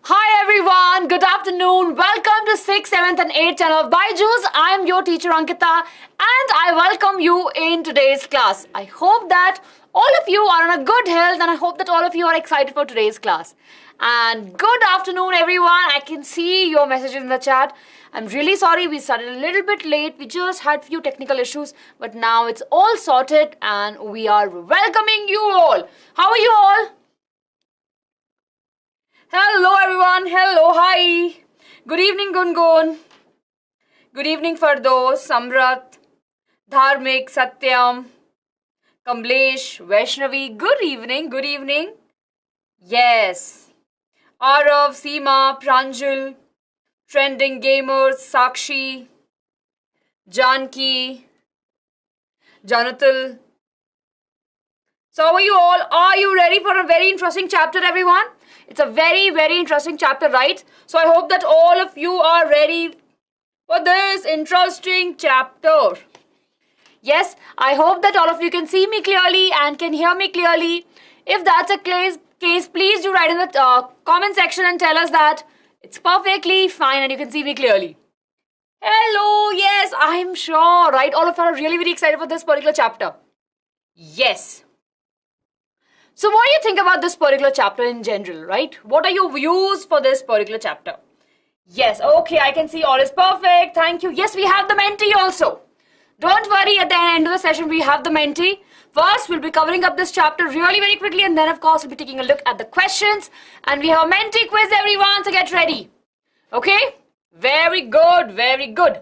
Hi everyone, good afternoon. Welcome to 6th, 7th and 8th channel of Byju's. I am your teacher Ankita and I welcome you in today's class. I hope that all of you are in a good health and I hope that all of you are excited for today's class. And good afternoon everyone. I can see your messages in the chat. I'm really sorry we started a little bit late. We just had few technical issues, but now it's all sorted and we are welcoming you all. How are you all? Hello everyone, hello, hi. Good evening Gungun. Good evening Fardos, Samrat, Dharmik, Satyam, Kamlesh, Vaishnavi. Good evening, good evening. Yes. Arav, Seema, Pranjul, Trending Gamers, Sakshi, Janki, Jonathan. So how are you all? Are you ready for a very interesting chapter everyone? It's a very, very interesting chapter, right? So I hope that all of you are ready for this interesting chapter. Yes, I hope that all of you can see me clearly and can hear me clearly. If that's a case, please do write in the comment section and tell us that it's perfectly fine and you can see me clearly. Hello, yes, I'm sure, right? All of you are really, very excited for this particular chapter. Yes. So what do you think about this particular chapter in general, right? What are your views for this particular chapter? Yes, okay, I can see all is perfect. Thank you. Yes, we have the mentee also. Don't worry, at the end of the session, we have the mentee. First, we'll be covering up this chapter really very quickly and then, of course, we'll be taking a look at the questions. And we have a mentee quiz, everyone, so get ready. Okay? Very good, very good.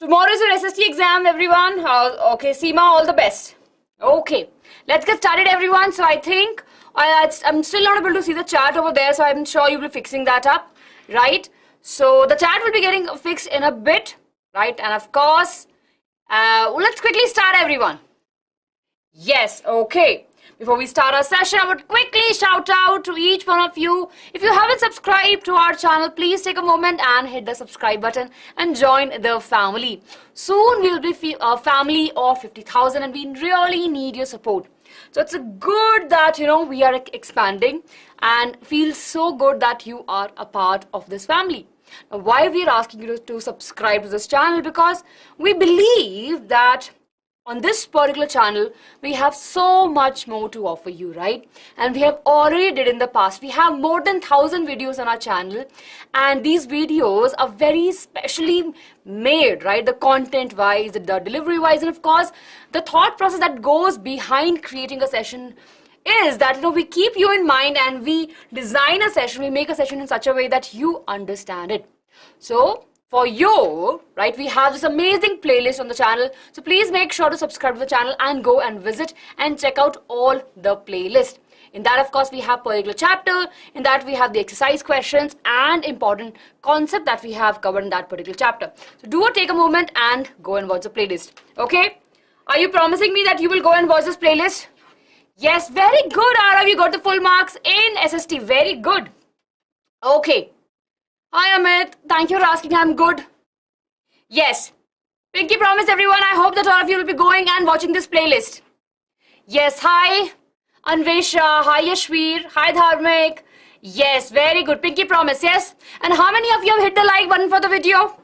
Tomorrow is your SST exam, everyone. Okay, Seema, all the best. Okay, let's get started everyone. So I think I'm still not able to see the chat over there, so I'm sure you'll be fixing that up, right? So the chat will be getting fixed in a bit, right? And of course, let's quickly start everyone. Yes, okay. Before we start our session, I would quickly shout out to each one of you. If you haven't subscribed to our channel, please take a moment and hit the subscribe button and join the family. Soon we'll be a family of 50,000 and we really need your support. So it's good that, we are expanding and feels so good that you are a part of this family. Now, why we are asking you to subscribe to this channel? Because we believe that on this particular channel, we have so much more to offer you, right? And we have already did in the past. We have more than 1,000 videos on our channel. And these videos are very specially made, right? The content-wise, the delivery-wise, and of course, the thought process that goes behind creating a session is that, we keep you in mind and we design a session, we make a session in such a way that you understand it. So, for you, right, we have this amazing playlist on the channel. So please make sure to subscribe to the channel and go and visit and check out all the playlist. In that, of course, we have particular chapter. In that, we have the exercise questions and important concept that we have covered in that particular chapter. So do take a moment and go and watch the playlist. Okay? Are you promising me that you will go and watch this playlist? Yes, very good, Arav. You got the full marks in SST. Very good. Okay. Hi Amit, thank you for asking. I'm good. Yes, Pinky promise everyone. I hope that all of you will be going and watching this playlist. Yes, hi Anvesha, hi Yashveer, hi Dharmik. Yes, very good. Pinky promise, yes. And how many of you have hit the like button for the video?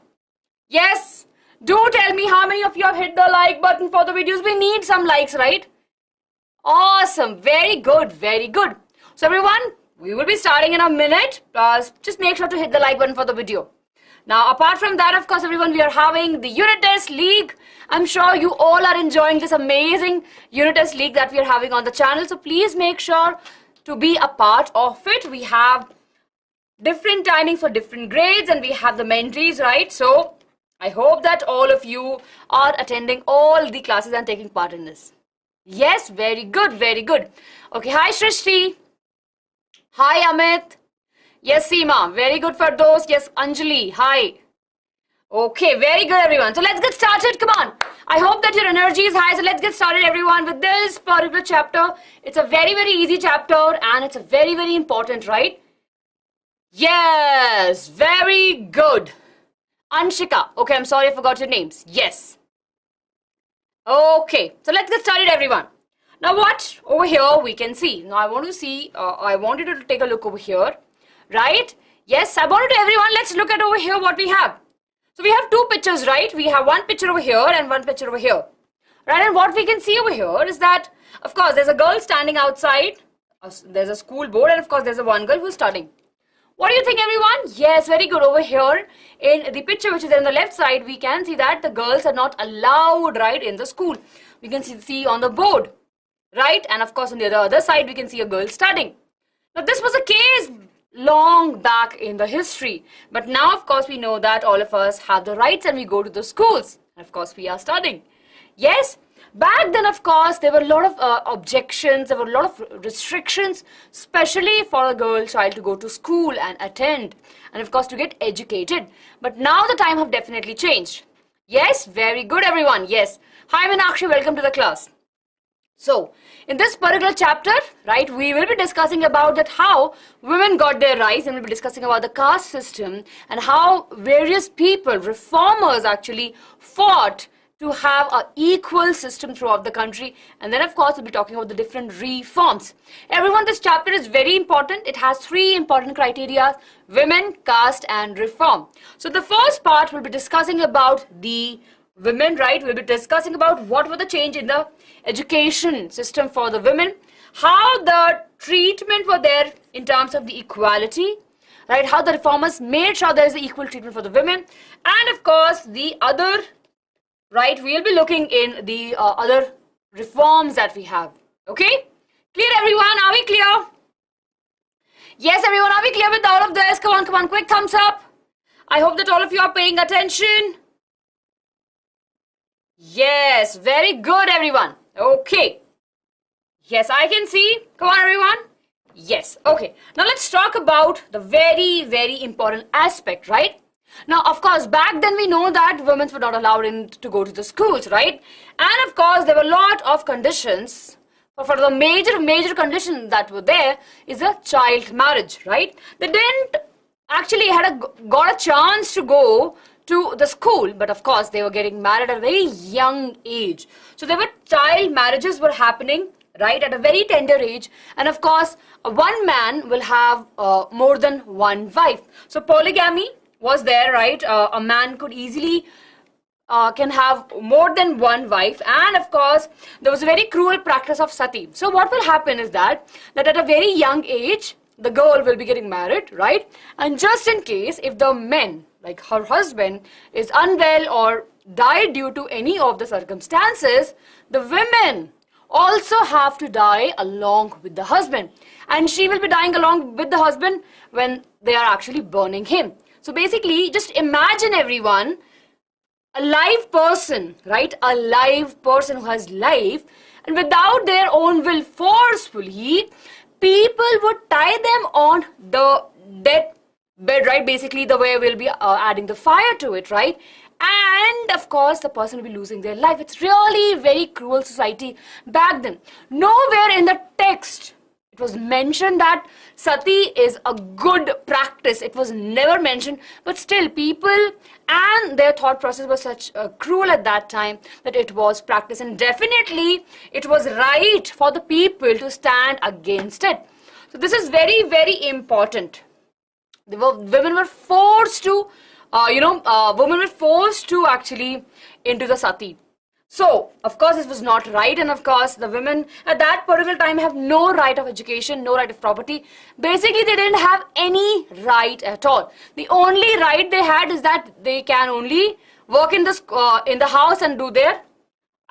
Yes, do tell me how many of you have hit the like button for the videos. We need some likes, right? Awesome, very good, very good. So everyone, we will be starting in a minute. Just make sure to hit the like button for the video. Now, apart from that, of course, everyone, we are having the unit test league. I'm sure you all are enjoying this amazing unit test league that we are having on the channel. So please make sure to be a part of it. We have different timings for different grades and we have the mentees, right? So I hope that all of you are attending all the classes and taking part in this. Yes, very good, very good. Okay, hi Shrishti. Hi Amit. Yes, Seema. Very good for those. Yes, Anjali. Hi. Okay, very good everyone. So let's get started. Come on. I hope that your energy is high. So let's get started everyone with this particular chapter. It's a very, very easy chapter and it's a very, very important, right? Yes, very good. Anshika. Okay, I'm sorry I forgot your names. Yes. Okay, so let's get started everyone. Now what over here we can see. Now I want to see, I wanted to take a look over here. right? Yes, Sabonu to everyone. Let's look at over here what we have. So we have two pictures, right? We have one picture over here and one picture over here. Right, and what we can see over here is that, of course, there's a girl standing outside. There's a school board, and of course, there's a one girl who's studying. What do you think, everyone? Yes, very good. Over here in the picture which is on the left side, we can see that the girls are not allowed, right, in the school. We can see on the board, right? And of course, on the other side, we can see a girl studying. Now, this was a case long back in the history. But now, of course, we know that all of us have the rights and we go to the schools. And of course, we are studying. Yes, back then, of course, there were a lot of objections, there were a lot of restrictions, especially for a girl child to go to school and attend, and of course, to get educated. But now the time have definitely changed. Yes, very good, everyone. Yes. Hi, Meenakshi, welcome to the class. So, in this particular chapter, right, we will be discussing about that how women got their rights, and we'll be discussing about the caste system and how various people, reformers actually fought to have an equal system throughout the country. And then, of course, we'll be talking about the different reforms. Everyone, this chapter is very important. It has three important criteria: women, caste, and reform. So the first part will be discussing about the women, right? We'll be discussing about what were the change in the education system for the women, how the treatment were there in terms of the equality, right? How the reformers made sure there is equal treatment for the women, and of course, the other, right, we'll be looking in the other reforms that we have. Okay? Clear, everyone? Are we clear? Yes, everyone, are we clear with all of this? Come on, quick thumbs up. I hope that all of you are paying attention. Yes, very good, everyone. Okay. Yes, I can see. Come on, everyone. Yes, okay. Now, let's talk about the very, very important aspect, right? Now, of course, back then we know that women were not allowed to go to the schools, right? And of course, there were a lot of conditions. But for the major conditions that were there is a child marriage, right? They didn't actually got a chance to go to the school, but of course, they were getting married at a very young age. So there were child marriages were happening, right, at a very tender age. And of course, one man will have more than one wife. So polygamy was there, right? A man could easily can have more than one wife, and of course there was a very cruel practice of sati. So what will happen is that at a very young age the girl will be getting married, right? And just in case if the man, like her husband, is unwell or died due to any of the circumstances, the women also have to die along with the husband, and she will be dying along with the husband when they are actually burning him. So basically, just imagine, everyone, a live person, right? A live person who has life, and without their own will, forcefully, people would tie them on the dead bed, right? Basically, the way we'll be adding the fire to it, right? And of course, the person will be losing their life. It's really very cruel society back then. Nowhere in the text it was mentioned that sati is a good practice. It was never mentioned, but still people and their thought process was such cruel at that time that it was practiced, and definitely it was right for the people to stand against it. So this is very, very important. Women were forced to, women were forced to actually into the sati. So, of course, this was not right, and of course, the women at that particular time have no right of education, no right of property. Basically, they didn't have any right at all. The only right they had is that they can only work in the house and do their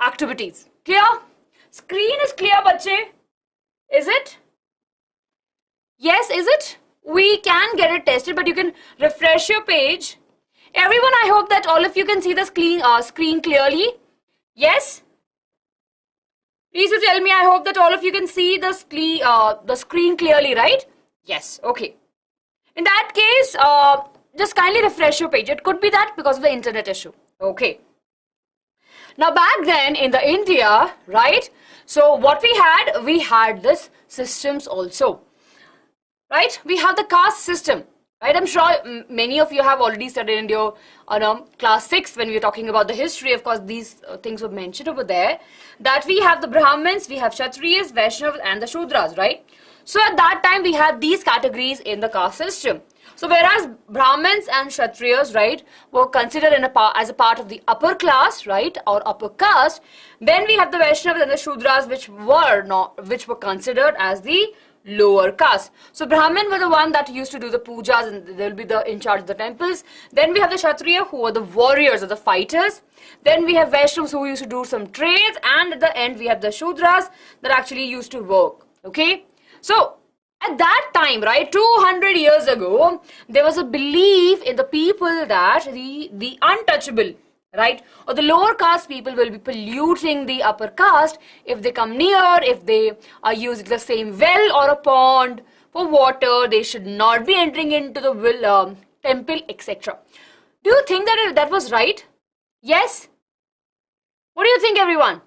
activities. Clear? Screen is clear, bache? Is it? Yes, is it? We can get it tested, but you can refresh your page. Everyone, I hope that all of you can see the screen clearly. Yes? Please do tell me. I hope that all of you can see the screen clearly, right? Yes, okay. In that case, just kindly refresh your page. It could be that because of the internet issue. Okay. Now, back then in the India, right? So, what we had this systems also. Right? We have the caste system. Right? I'm sure many of you have already studied in your class 6 when we were talking about the history. Of course, these things were mentioned over there. That we have the Brahmins, we have Kshatriyas, Vaishnavas, and the Shudras, right? So at that time we had these categories in the caste system. So whereas Brahmins and Kshatriyas, right, were considered as a part of the upper class, right, or upper caste, then we have the Vaishnavas and the Shudras, which were considered as the lower caste. So Brahmin were the one that used to do the pujas, and they'll be in charge of the temples. Then we have the Kshatriya, who were the warriors or the fighters. Then we have Vaishnavas, who used to do some trades, and at the end we have the Shudras that actually used to work. Okay, so at that time, right, 200 years ago, there was a belief in the people that the untouchable, right, or the lower caste people will be polluting the upper caste if they come near, if they are using the same well or a pond for water. They should not be entering into the temple, etc. Do you think that that was right? Yes? What do you think, everyone?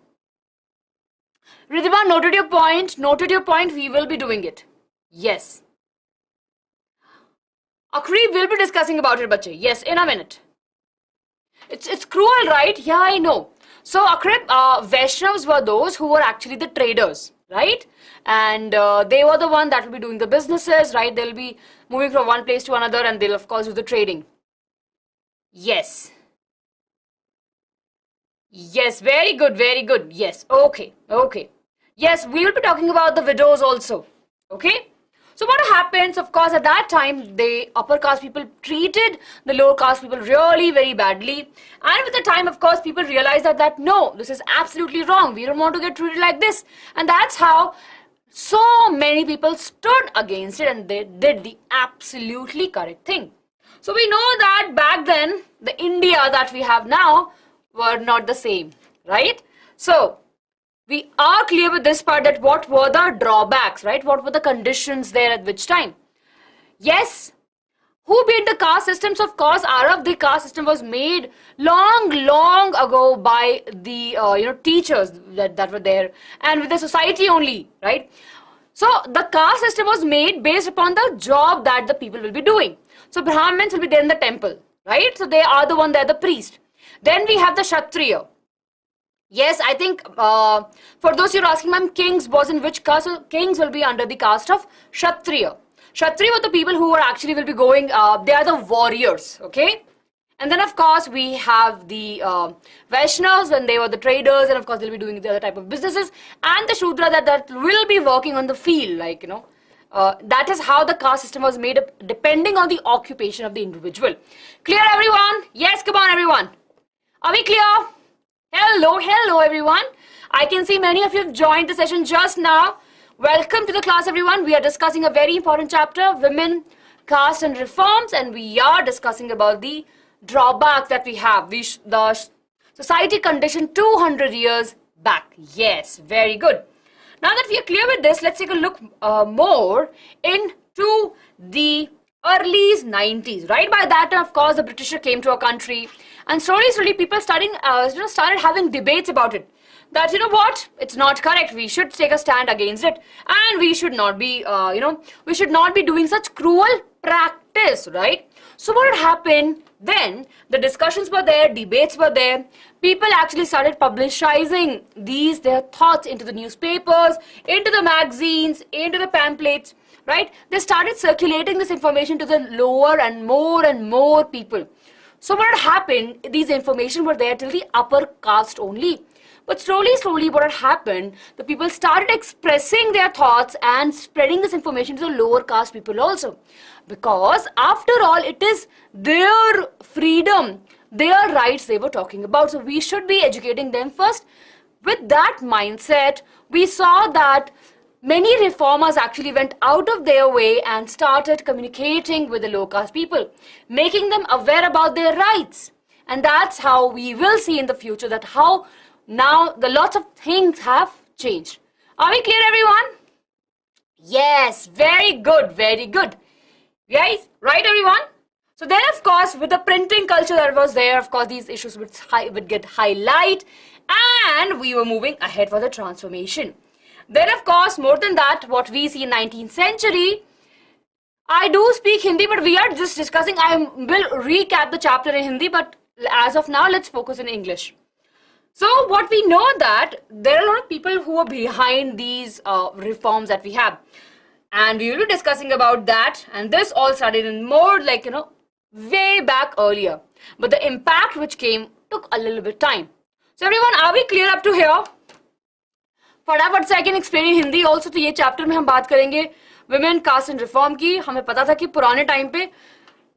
Ridhima, noted your point, we will be doing it. Yes. Akri will be discussing about it, bache. Yes, in a minute. It's cruel, right? Yeah, I know. So, Akrib, Vaishnavas were those who were actually the traders, right? And they were the one that will be doing the businesses, right? They'll be moving from one place to another, and they'll, of course, do the trading. Yes. Yes, very good, very good. Yes, okay, okay. Yes, we will be talking about the widows also, okay? So what happens, of course, at that time, the upper caste people treated the lower caste people really very badly. And with the time, of course, people realized that no, this is absolutely wrong. We don't want to get treated like this. And that's how so many people stood against it, and they did the absolutely correct thing. So we know that back then, the India that we have now were not the same, right? So we are clear with this part, that what were the drawbacks, right? What were the conditions there at which time? Yes. Who made the caste systems? Of course, the caste system was made long ago by the teachers that were there, and with the society only, right? So the caste system was made based upon the job that the people will be doing. So Brahmins will be there in the temple, right? So they are the one, they're the priest. Then we have the Kshatriya. Yes, I think for those you're asking, ma'am, kings was in which caste? So kings will be under the caste of Kshatriya. Kshatriya were the people who were actually will be going, they are the warriors, okay? And then of course we have the Vaishnavas, when they were the traders, and of course they'll be doing the other type of businesses, and the Shudra that will be working on the field, like, that is how the caste system was made up, depending on the occupation of the individual. Clear, everyone? Yes, come on, everyone. Are we clear? Hello everyone. I can see many of you have joined the session just now. Welcome to the class, everyone. We are discussing a very important chapter, women, caste and reforms, and we are discussing about the drawbacks that we have, the society condition 200 years back. Yes, very good. Now that we are clear with this, let's take a look more into the early 90s. Right by that time, of course, the British came to our country, and slowly people started having debates about it. That, what, it's not correct. We should take a stand against it, and we should not be, we should not be doing such cruel practice, right? So what had happened then? The discussions were there, debates were there. People actually started publicizing their thoughts into the newspapers, into the magazines, into the pamphlets, right? They started circulating this information to the lower and more people. So what had happened, these information were there till the upper caste only. But slowly what had happened, the people started expressing their thoughts and spreading this information to the lower caste people also. Because after all, it is their freedom, their rights they were talking about. So we should be educating them first. With that mindset, we saw that many reformers actually went out of their way and started communicating with the low caste people, making them aware about their rights. And that's how we will see in the future that how now the lots of things have changed. Are we clear, everyone? Yes, very good, very good. Guys, right, everyone? So then, of course, with the printing culture that was there, of course, these issues would get highlight, and we were moving ahead for the transformation. Then, of course, more than that, what we see in 19th century, I do speak Hindi, but we are just discussing, I will recap the chapter in Hindi, but as of now, let's focus in English. So what we know that there are a lot of people who are behind these reforms that we have. and we will be discussing about that. And this all started in more like, way back earlier, but the impact which came took a little bit time. So everyone, are we clear up to here? फटाफट से I can explain in Hindi also. तो ये chapter में हम बात करेंगे women caste and reform की. हमें पता था कि पुराने टाइम पे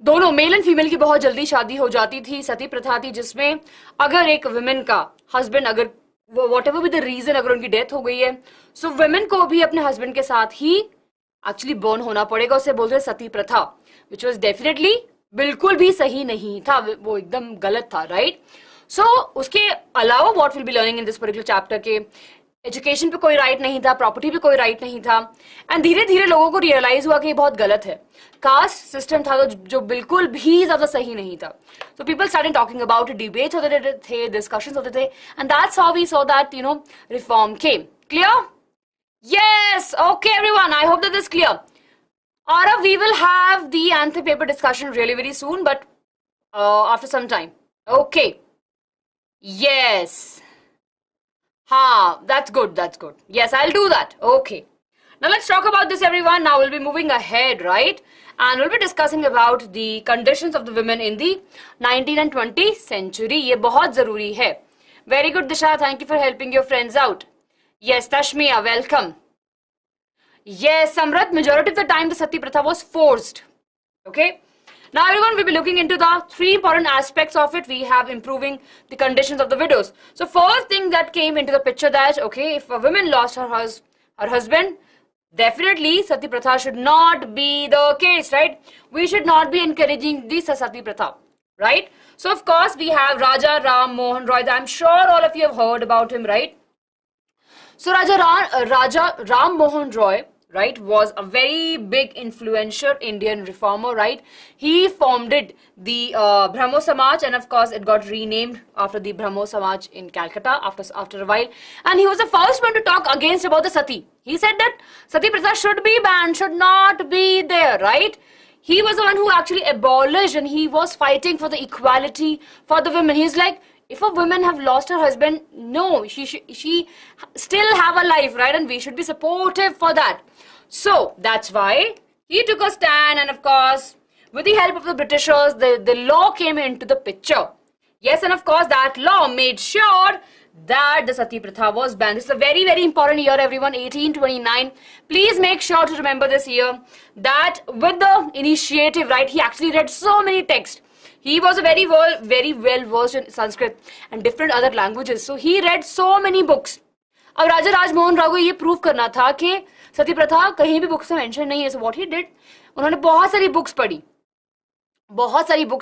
दोनों मेल एंड फीमेल की बहुत जल्दी शादी हो जाती थी, सती प्रथा थी, जिसमें अगर एक वुमेन का हस्बैंड, अगर whatever be the reason, अगर उनकी डेथ हो गई है, सो वुमेन को भी अपने हस्बैंड के साथ ही एक्चुअली बर्न होना पड़ेगा. उसे बोलते हैं सती प्रथा, विच वॉज डेफिनेटली बिल्कुल भी सही नहीं था, वो एकदम गलत था, राइट. सो उसके अलावा what will be learning in this particular chapter के एजुकेशन पे कोई राइट नहीं था, प्रॉपर्टी पे कोई राइट नहीं था, एंड धीरे धीरे लोगों को रियलाइज हुआ कि ये बहुत गलत है. कास्ट सिस्टम था जो बिल्कुल भी ज्यादा सही नहीं था. So people started talking about it, debates होते थे, डिस्कशंस होते थे, and that's how we saw that reform came. Clear? Yes, okay everyone, I hope that this clear. Arav, we will have the anthem paper discussion really very soon, but after some time. Okay. Yes. That's good, that's good. Yes, I'll do that. Okay. Now let's talk about this, everyone. Now we'll be moving ahead, right? And we'll be discussing about the conditions of the women in the 19th and 20th century. ये बहुत ज़रूरी है. Very good, Disha. Thank you for helping your friends out. Yes, Tashmiya, welcome. Yes, Samrat, majority of the time the Sati Pratha was forced. Okay. Now everyone, we'll be looking into the three important aspects of it. We have improving the conditions of the widows. So first thing that came into the picture that, okay, if a woman lost her husband, definitely Sati Pratha should not be the case, right? We should not be encouraging the Sati Pratha, right? So of course we have Raja Ram Mohan Roy. I'm sure all of you have heard about him, right? So Raja Ram Mohan Roy, right, was a very big influential Indian reformer, right? He founded the Brahmo Samaj, and of course it got renamed after the Brahmo Samaj in Calcutta after a while. And he was the first one to talk against about the Sati. He said that Sati Pratha should be banned, should not be there, right? He was the one who actually abolished, and he was fighting for the equality for the women. He's like, if a woman have lost her husband, no, she still have a life, right? And we should be supportive for that. So that's why he took a stand, and of course, with the help of the Britishers, the law came into the picture. Yes, and of course, that law made sure that the Sati Pratha was banned. This is a very, very important year, everyone, 1829. Please make sure to remember this year, that with the initiative, right, he actually read so many texts. He was a very well versed in Sanskrit and different other languages. So he read so many books. अब राजा राजमोहन राव को ये prove करना था कि सती प्रथा कहीं भी books में मेंशन नहीं है. So what he did, उन्होंने बहुत सारी बुक्स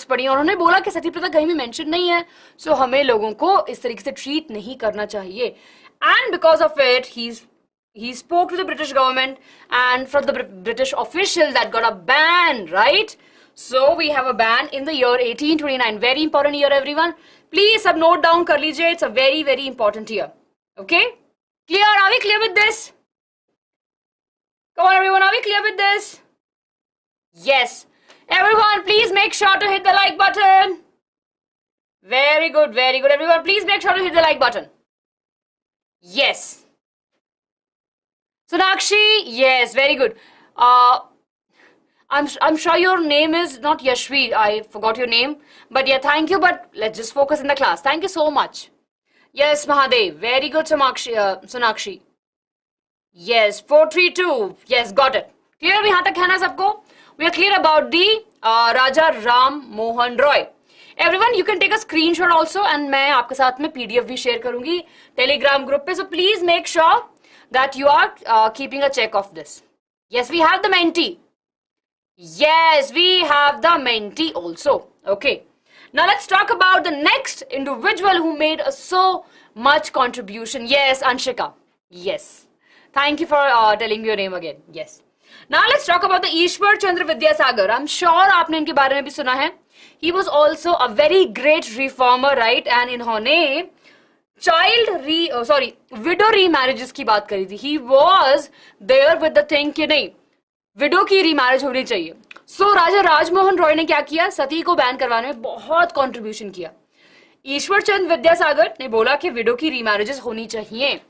पढ़ी, उन्होंने बोला कि सती प्रथा कहीं भी मेंशन नहीं है, सो हमें लोगों को इस तरीके से ट्रीट नहीं करना चाहिए. And because of it he spoke to the British government, and from the British official that got a ban, right? So we have a ban in the year 1829. Very important year, everyone. Please sub note down kar lijiye. It's a very, very important year. Okay? Clear? Are we clear with this? Come on, everyone. Are we clear with this? Yes. Everyone, please make sure to hit the like button. Very good, very good. Everyone, please make sure to hit the like button. Yes. Sonakshi, yes, very good. I'm sure your name is not Yashvi. I forgot your name. But yeah, thank you. But let's just focus in the class. Thank you so much. Yes, Mahadev. Very good, Sonakshi. Yes, 432. Yes, got it. Clear? यहाँ तक है ना सबको? We are clear about the Raja Ram Mohan Roy. Everyone, you can take a screenshot also, and मैं आपके साथ में PDF भी share करूँगी Telegram group पे. So please make sure that you are keeping a check of this. Yes, we have the mentee. Yes, we have the mentee also. Okay. Now let's talk about the next individual who made so much contribution. Yes, Anshika. Yes. Thank you for telling me your name again. Yes. Now let's talk about the Ishwar Chandra Vidyasagar. I'm sure आपने इनके बारे में भी सुना है. He was also a very great reformer, right? And इन्होंने widow remarriages की बात करी थी. He was there with the thing कि नहीं, विडो की रीमैरिज होनी चाहिए. सो राजा राजमोहन रॉय ने क्या किया, सती को बैन करवाने में बहुत कंट्रीब्यूशन किया. ईश्वर चंद विद्यासागर ने बोला कि विडो की रीमैरिजेस होनी चाहिए.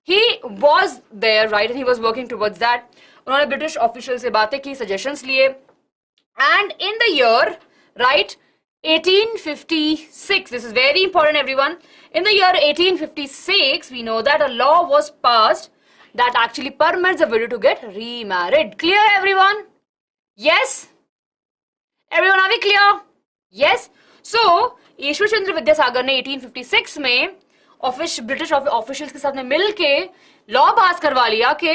He was there, right, and he was working towards that. उन्होंने ब्रिटिश ऑफिशियल से बातें की, सजेशंस लिए, and in the year right 1856, this is very important everyone, in the year 1856 we know that a law was passed that actually permits a widow to get remarried. Clear everyone? Yes? Everyone, are we clear? Yes? So Ishwar Chandra Vidyasagar ने 1856 में British officials के साथ में मिलके law पास करवा लिया कि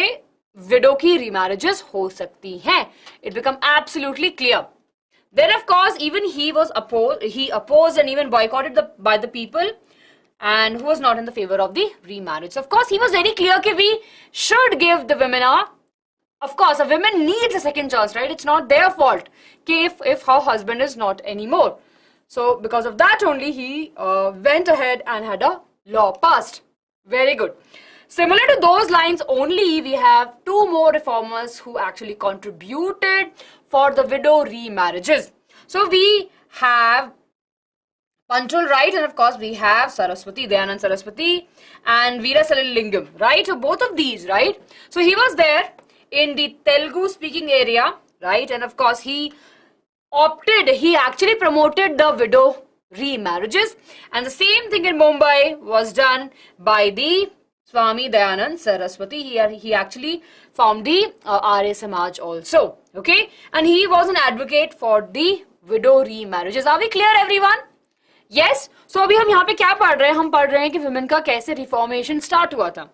window की रीमैरेजेस हो सकती हैं. It become absolutely clear. Then of course even he opposed and even boycotted by the people, and who was not in the favor of the remarriage. Of course he was very clear that we should give the women of course a woman needs a second chance, right? It's not their fault if her husband is not anymore. So because of that only he went ahead and had a law passed. Very good. Similar to those lines only, we have two more reformers who actually contributed for the widow remarriages. So we have Panchul, right, and of course we have Saraswati, Dayanand Saraswati and Veera Salalingam, right? So both of these, right? So he was there in the Telugu speaking area, right? And of course he actually promoted the widow remarriages, and the same thing in Mumbai was done by the Swami Dayanand Saraswati. He actually formed the Arya Samaj also, okay? And he was an advocate for the widow remarriages. Are we clear everyone? Yes? So अभी हम यहाँ पे क्या पढ़ रहे हैं? हम पढ़ रहे हैं कि women का कैसे reformation start हुआ था.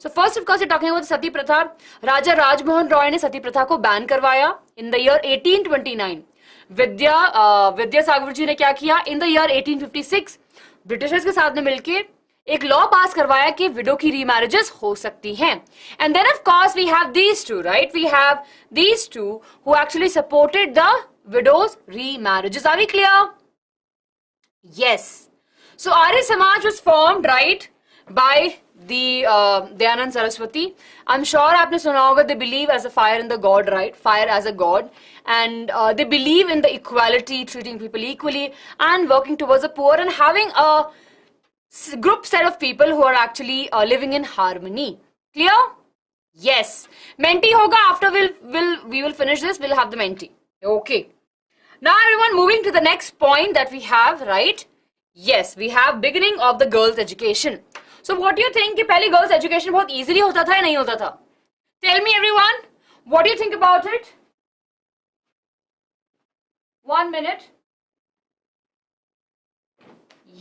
So first of course we're talking about सती प्रथा. राजा राजमोहन रॉय ने सती प्रथा को बैन करवाया in the year 1829. Vidyasagar ji ने क्या किया? In the year 1856 ब्रिटिशर्स के साथ में मिलके एक लॉ पास करवाया कि विडो की रीमैरेजेस हो सकती हैं. And then of course we have these two, right? We have these two who actually supported the widows remarriages. Are we clear? Yes. So Arya Samaj was formed, right, by Dayanand Saraswati. I am sure आपने सुना होगा they believe as a fire in the god, right? Fire as a god, and they believe in the equality, treating people equally and working towards the poor and having a group set of people who are actually living in harmony. Clear? Yes. Menti hoga after we will finish this. We'll have the menti. Okay. Now everyone, moving to the next point that we have, right? Yes, we have beginning of the girls' education. So what do you think कि पहले girls' education बहुत easily होता था या नहीं होता था? Tell me everyone, what do you think about it? 1 minute.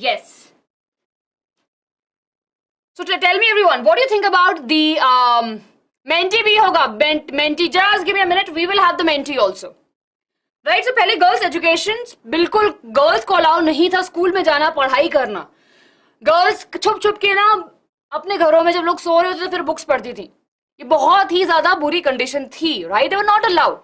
Yes. So tell me everyone, what do you think about the menti bhi hoga? Menti, just give me a minute. We will have the menti also. Right? So पहले girls education बिल्कुल girls को allow नहीं था school में जाना, पढ़ाई करना. Girls छुप छुप के ना अपने घरों में जब लोग सो रहे होते थे फिर बुक्स पढ़ती थी. ये बहुत ही ज्यादा बुरी कंडीशन थी. Right? They were not allowed.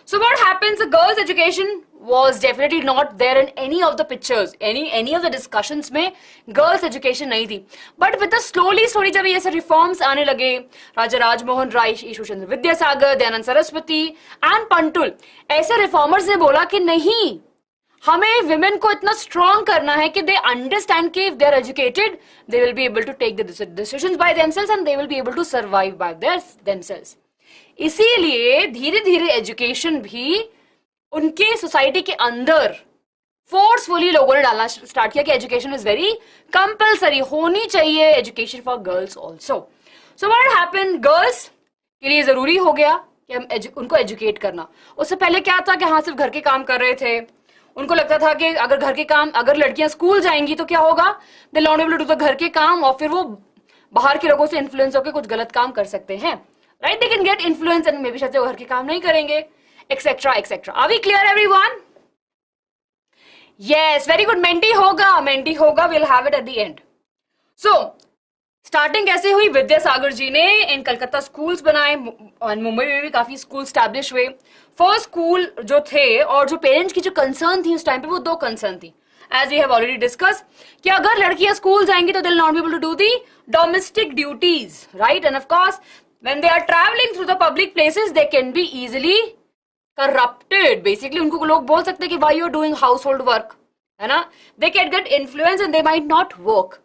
So what happens? The girls' education was definitely not there in any of the pictures, any of the discussions में girls' education नहीं थी. But with the slowly जब ये ऐसे reforms आने लगे, राजा राजमोहन राय, Ishwar Chandra Vidyasagar, Dayanand Saraswati and पंटुल, ऐसे reformers ने बोला कि नहीं, हमें women को इतना strong करना है कि they understand कि if they are educated, they will be able to take the decisions by themselves and they will be able to survive by themselves. इसीलिए धीरे धीरे एजुकेशन भी उनके सोसाइटी के अंदर फोर्सफुली लोगों ने डालना स्टार्ट किया कि एजुकेशन इज वेरी कंपल्सरी, होनी चाहिए education for girls also. So what happened, girls के लिए जरूरी हो गया कि हम उनको एजुकेट करना. उससे पहले क्या था कि हाँ सिर्फ घर के काम कर रहे थे. उनको लगता था कि अगर घर के काम, अगर लड़कियां स्कूल जाएंगी तो क्या होगा, they not able to do the घर के काम और फिर वो बाहर के लोगों से इन्फ्लुएंस होकर कुछ गलत काम कर सकते हैं. Right? They can get influence and maybe शायद वो घर के काम नहीं करेंगे, etc. etc. Are we clear everyone? Yes, very good. Menti होगा. We'll have it at the end. So, starting कैसे हुई? विद्यासागर जी ने इन कलकत्ता स्कूल्स बनाए और मुंबई में भी काफी स्कूल स्टैब्लिश हुए. फर्स्ट स्कूल जो थे और जो पेरेंट्स की जो कंसर्न थी उस टाइम पे, वो दो कंसर्न थी. As we have already discussed, कि अगर लड़कियां स्कूल जाएंगी तो they'll not be able to do the domestic duties, right? And of course, when they are traveling through the public places, they can be easily corrupted. Basically, उनको लोग बोल सकते हैं कि why you are doing household work, है ना? They can get influence and they might not work.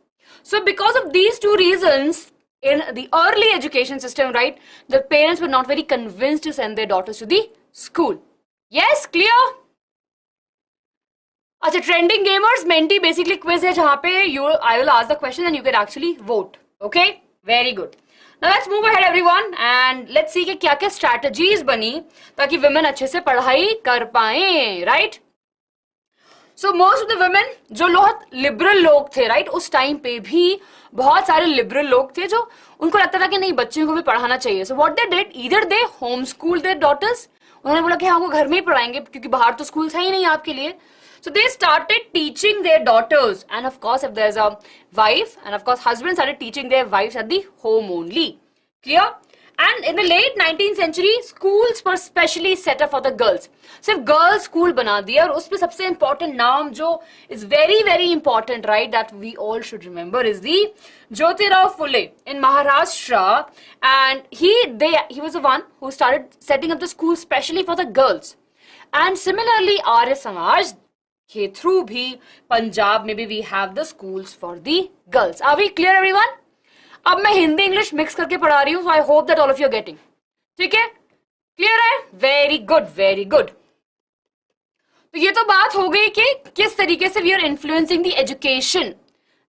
So because of these two reasons, in the early education system, right, the parents were not very convinced to send their daughters to the school. Yes, clear? अच्छा, trending gamers menti basically quiz है जहाँ पे I will ask the question and you can actually vote. Okay, very good. Now let's move ahead everyone and let's see कि क्या क्या strategies बनी ताकि women अच्छे से पढ़ाई कर पाएं, right? So most of the women जो बहुत liberal लोग थे, right, उस टाइम पे भी बहुत सारे liberal लोग थे जो उनको लगता था कि नहीं बच्चों को भी पढ़ाना चाहिए. So what they did, either they homeschooled their daughters, उन्होंने बोला कि हम वो घर में ही पढ़ाएंगे क्योंकि बाहर तो schools है ही नहीं आपके लिए. So they started teaching their daughters, and of course if there's a wife, and of course husbands started teaching their wives at the home only. Clear? And in the late 19th century, schools were specially set up for the girls. सिर्फ girls school बना दिया और उसमें सबसे important नाम जो is very very important, right, that we all should remember is the Jyotirao Phule in Maharashtra, and he was the one who started setting up the schools specially for the girls. And similarly, Arya Samaj के through भी पंजाब में भी we have the schools for the girls. Are we clear everyone? अब मैं Hindi English mix करके पढ़ा रही हूँ, so I hope that all of you are getting. ठीक है? क्लियर है? Very good, very good. तो ये तो बात हो गई कि किस तरीके से we are influencing the education,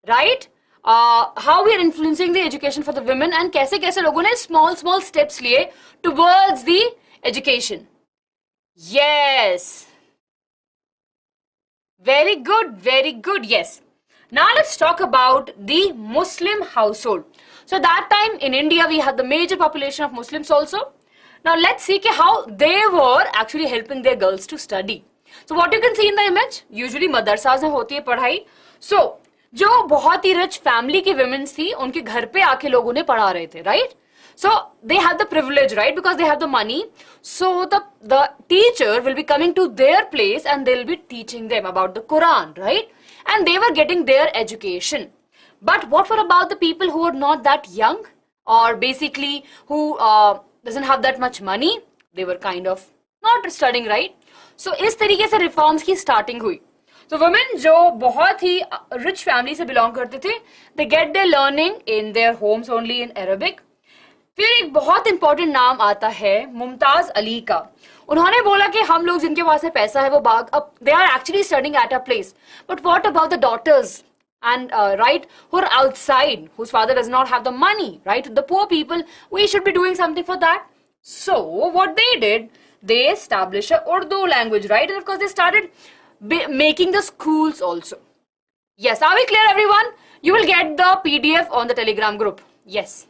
right? How we are influencing the education for the women and कैसे कैसे लोगों ने small steps लिए towards the education. Yes. Very good, very good. Yes. Now let's talk about the Muslim household. So that time in India we had the major population of Muslims also. Now let's see how they were actually helping their girls to study. So what you can see in the image, usually मदरसाज में होती है पढ़ाई. So जो बहुत ही rich family की women थी, उनके घर पे आके लोगों ने पढ़ा रहे थे, right? So they have the privilege, right, because they have the money. So the teacher will be coming to their place and they'll be teaching them about the Quran, right? And they were getting their education. But what were about the people who are not that young or basically who doesn't have that much money? They were kind of not studying, right? So इस तरीके से reforms की starting हुई. So women जो बहुत ही rich family से belong करते थे, they get their learning in their homes only in Arabic. फिर एक बहुत इंपॉर्टेंट नाम आता है मुमताज अली का. उन्होंने बोला कि हम लोग जिनके पास पैसा है वो बाग अब they are actually studying at a place, but what about the daughters and right, who are outside, whose father does not have the money, right, the poor people, we should be doing something for that. So what they did, they established a Urdu language, right, and of course they started making the schools also. Yes, are we clear everyone? You will get the PDF on the Telegram group. Yes.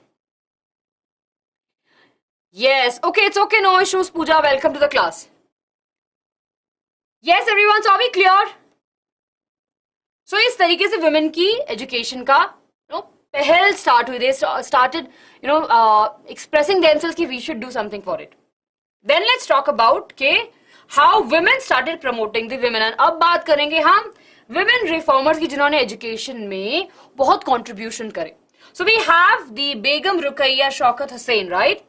Yes, okay, it's okay, no issues, Pooja, welcome to the class. Yes everyone, so are we clear? So इस तरीके से women की education का पहल start हुई. They started expressing themselves कि we should do something for it. Then let's talk about how women started promoting the women. And अब बात करेंगे हम women reformers की जिन्होंने education में बहुत contribution करे. So we have the Begum Ruqayya Shaukat Hussain, right?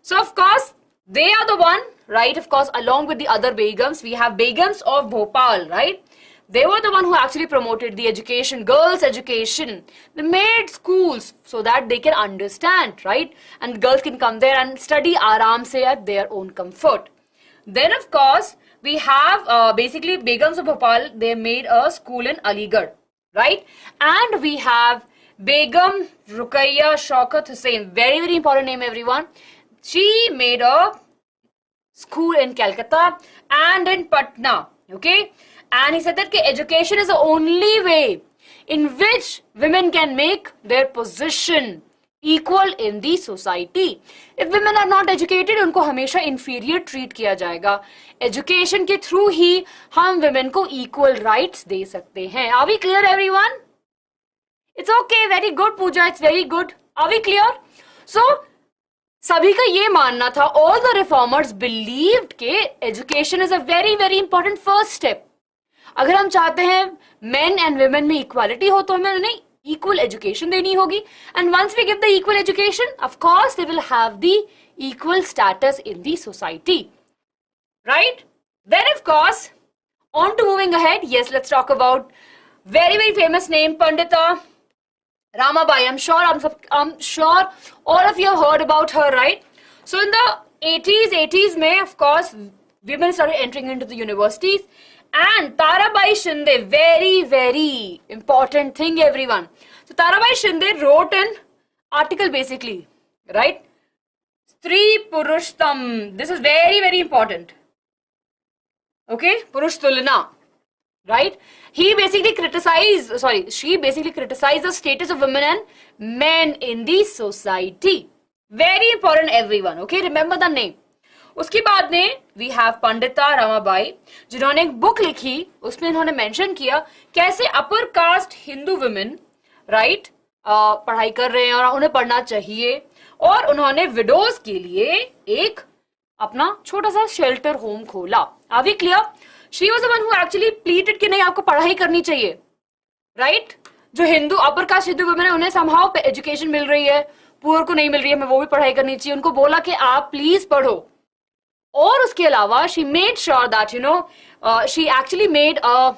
So of course they are the one, right, of course along with the other Begums, we have Begums of Bhopal, right? They were the one who actually promoted the education, girls' education. They made schools so that they can understand, right? And girls can come there and study aram se at their own comfort. Then of course, we have basically Begums of Bhopal, they made a school in Aligarh, right? And we have Begum Ruqayya Shaukat Hussain, very very important name everyone. She made a school in Calcutta and in Patna, okay? And he said that education is the only way in which women can make their position equal in the society. If women are not educated, उनको हमेशा inferior treat किया जाएगा. Education के through ही हम women को equal rights दे सकते हैं. Are we clear everyone? It's okay, very good Pooja, it's very good. Are we clear? So, सभी का ये मानना था, all the reformers believed कि education is a very very important first step. अगर हम चाहते हैं men and women में equality हो तो हमें उन्हें equal education देनी होगी. And once we give the equal education, of course they will have the equal status in the society. Right? Then of course, on to moving ahead, yes, let's talk about very very famous name, Pandita Ramabai, I'm sure all of you have heard about her, right? So in the 80s में, of course, women started entering into the universities, and Tarabai Shinde, very, very important thing, everyone. So Tarabai Shinde wrote an article basically, right? Stree Purushtam. This is very, very important. Okay, Purush Tulna. Right? She basically criticized the status of women and men in the society. Very important, everyone. Okay, remember the name. उसके बाद में we have Pandita Ramabai, जिन्होंने एक book लिखी, उसमें इन्होंने mention किया कैसे upper caste Hindu women right पढ़ाई कर रहे हैं और उन्हें पढ़ना चाहिए, और उन्होंने विडोज के लिए एक अपना छोटा सा शेल्टर होम खोला. Are we clear? She was the one who actually pleaded कि नहीं आपको पढ़ाई करनी चाहिए, राइट? जो Hindu upper caste Hindu women है उन्हें समहाउ एजुकेशन मिल रही है, पुअर को नहीं मिल रही है, हमें वो भी पढ़ाई करनी चाहिए. उनको बोला कि आप प्लीज पढ़ो. और उसके अलावा she made sure that she actually made a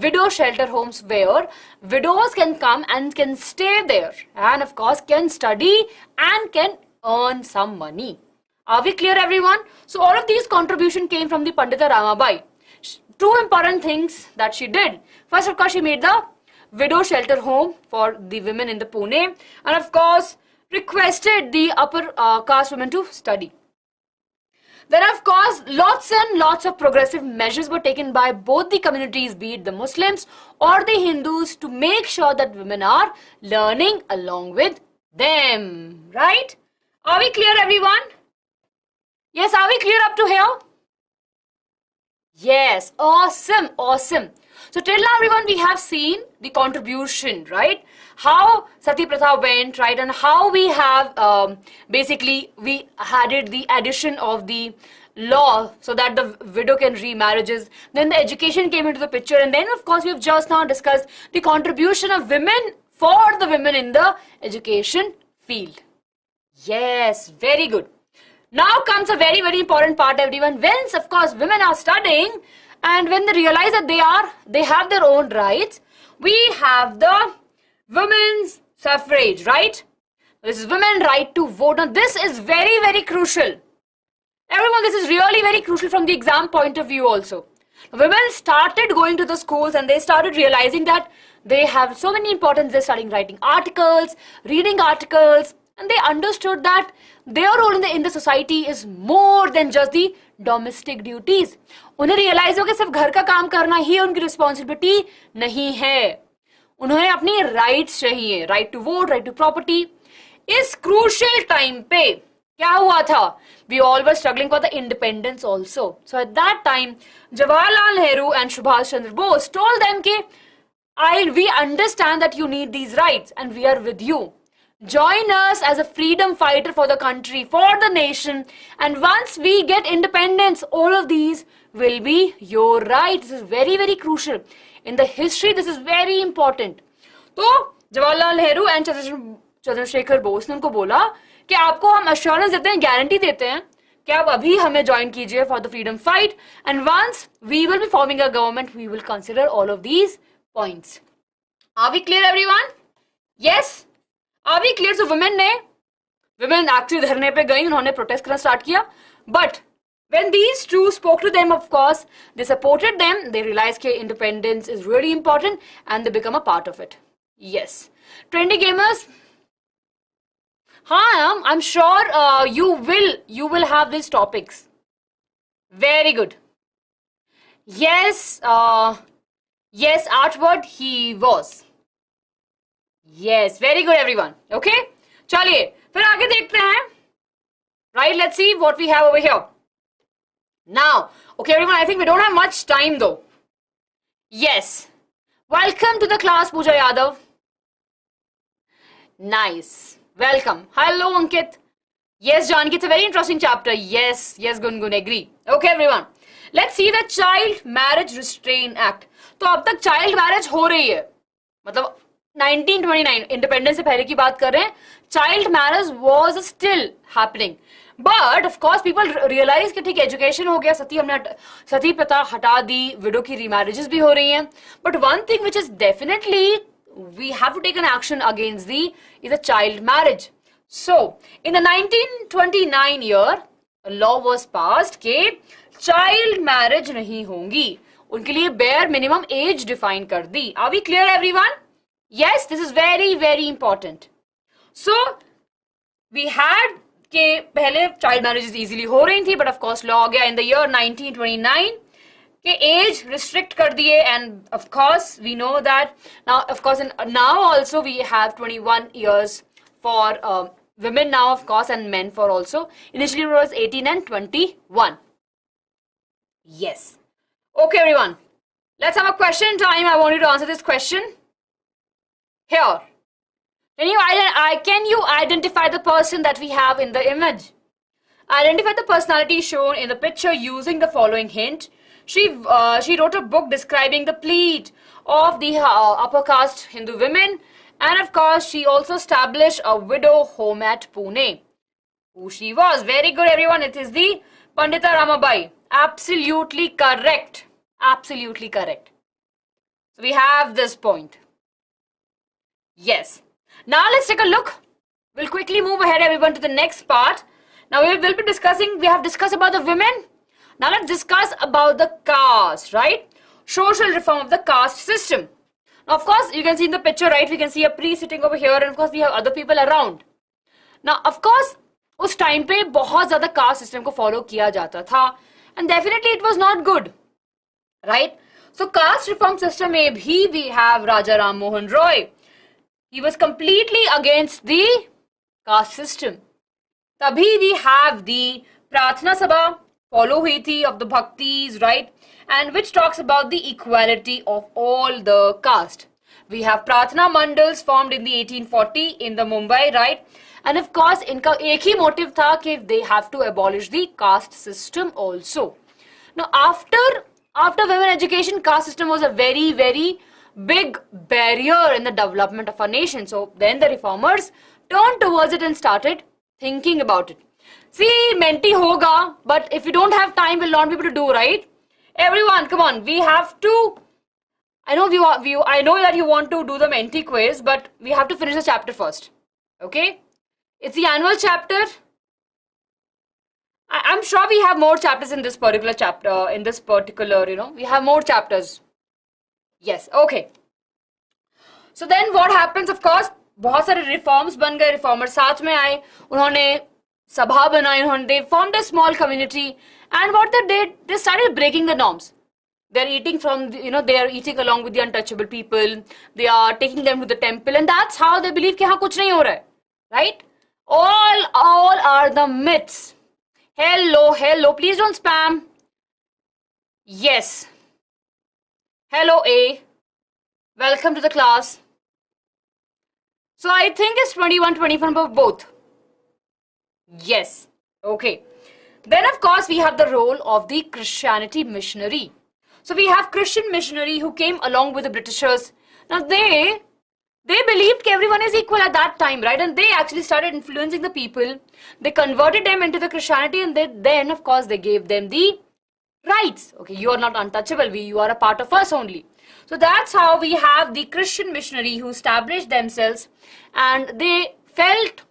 widow shelter homes where widows can come and can stay there and of course can study and can earn some money. Are we clear, everyone? So all of these contribution came from the Pandita Ramabai. Two important things that she did. First, of course, she made the widow shelter home for the women in the Pune, and of course requested the upper caste women to study. Then, of course, lots and lots of progressive measures were taken by both the communities, be it the Muslims or the Hindus, to make sure that women are learning along with them. Right? Are we clear, everyone? Yes, are we clear up to here? Yes, awesome, awesome. So till now, everyone, we have seen the contribution, right? How Sati Pratha went, right? And how we have, basically, we added the addition of the law so that the widow can remarriages. Then the education came into the picture. And then, of course, we have just now discussed the contribution of women for the women in the education field. Yes, very good. Now comes a very, very important part, everyone. When, of course, women are studying and when they realize that they have their own rights, we have the women's suffrage, right? This is women's right to vote. Now, this is very, very crucial. Everyone, this is really very crucial from the exam point of view also. Women started going to the schools and they started realizing that they have so many importance. They're starting writing articles, reading articles, and they understood that their role in the society is more than just the domestic duties. उन्हें realize हो कि सिर्फ घर का काम करना ही उनकी responsibility नहीं है. उन्हें अपनी rights चाहिए, right to vote, right to property. इस crucial time पे क्या हुआ था? We all were struggling for the independence also. So at that time, Jawaharlal Nehru and Subhash Chandra Bose told them कि we understand that you need these rights and we are with you. Join us as a freedom fighter for the country, for the nation, and once we get independence, all of these will be your rights. This is very, very crucial. In the history, this is very important. तो Jawaharlal Nehru and Chandrashekhar Bose ने उनको बोला कि आपको हम assurance देते हैं, guarantee देते हैं कि आप अभी हमें ज्वाइन कीजिए for the freedom fight, and once we will be forming a government we will consider all of these points. Are we clear everyone? Yes, are we clear? So women actually धरने पे गई, उन्होंने protest करना start किया, but when these two spoke to them, of course, they supported them. They realized that independence is really important and they become a part of it. Yes. Trendy gamers, I'm sure you will have these topics. Very good. Yes, yes, Artward he was. Yes, very good everyone. Okay? चलिए, फिर आगे देखते हैं. Right, let's see what we have over here. Now, okay everyone, I think we don't have much time though. Yes. Welcome to the class, Pooja Yadav. Nice. Welcome. Hello, Ankit. Yes, Janki, it's a very interesting chapter. Yes, Gungun, agree. Okay everyone. Let's see the Child Marriage Restraint Act. तो अब तक child marriage हो रही है. मतलब 1929, independence से पहले की बात कर रहे हैं. Child marriage was still happening. But of course people realize कि ठीक एजुकेशन हो गया, सती प्रथा हटा दी, विडो की रीमैरिजेस भी हो रही हैं. But one thing which is definitely we have to take an action against the child marriage. So in the 1929 year, a law was passed कि child marriage नहीं होंगी, उनके लिए bare minimum age define कर दी. Are we clear everyone? Yes, this is very very important. So we had कि पहले child marriages easily हो रही थी, but of course law आ गया in the year 1929 कि age restrict कर दिए, and of course we know that now of course now also we have 21 years for women now, of course, and men for also. Initially it was 18 and 21. Yes. Okay everyone, let's have a question time. I want you to answer this question here. Can you identify the person that we have in the image? Identify the personality shown in the picture using the following hint. She wrote a book describing the plight of the upper caste Hindu women, and of course she also established a widow home at Pune. Who she was? Very good everyone. It is the Pandita Ramabai. Absolutely correct. Absolutely correct. So we have this point. Yes. Now let's take a look. We'll quickly move ahead everyone to the next part. Now we will be discussing, we have discussed about the women. Now let's discuss about the caste, right? Social reform of the caste system. Now of course you can see in the picture, right? We can see a priest sitting over here, and of course we have other people around. Now of course उस time पे बहुत ज़्यादा caste system को follow किया जाता था, and definitely it was not good, right? So caste reform system में भी we have Raja Ram Mohan Roy. He was completely against the caste system. तभी we have the Prarthana Sabha follow हुई थी of the Bhaktis, right? And which talks about the equality of all the caste. We have Prarthana Mandals formed in the 1840 in the Mumbai, right? And of course, इनका एक ही motive था कि they have to abolish the caste system also. Now, after women education, caste system was a very, very big barrier in the development of our nation. So then the reformers turned towards it and started thinking about it. See, menti hoga, but if you don't have time, we'll not be able to do, right? Everyone, come on, we have to. I know I know that you want to do the menti quiz, but we have to finish the chapter first. Okay? It's the annual chapter. I'm sure we have more chapters in this particular chapter, we have more chapters. Yes, okay. So then what happens, of course, बहुत सारे reforms बन गए, reformers साथ में आए, उन्होंने सभा बनाई, they formed a small community, and what they did, they started breaking the norms. They're eating from, they are eating along with the untouchable people, they are taking them to the temple, and that's how they believe कि हाँ कुछ नहीं हो रहा है, right? All are the myths. Hello, please don't spam. Yes. Hello A. Welcome to the class. So I think it's 21, 25 for both. Yes. Okay. Then of course we have the role of the Christianity missionary. So we have Christian missionary who came along with the Britishers. Now they believed everyone is equal at that time, right? And they actually started influencing the people. They converted them into the Christianity, and then of course they gave them the rights. Okay, you are not untouchable. You are a part of us only. So that's how we have the Christian missionary who established themselves, and they felt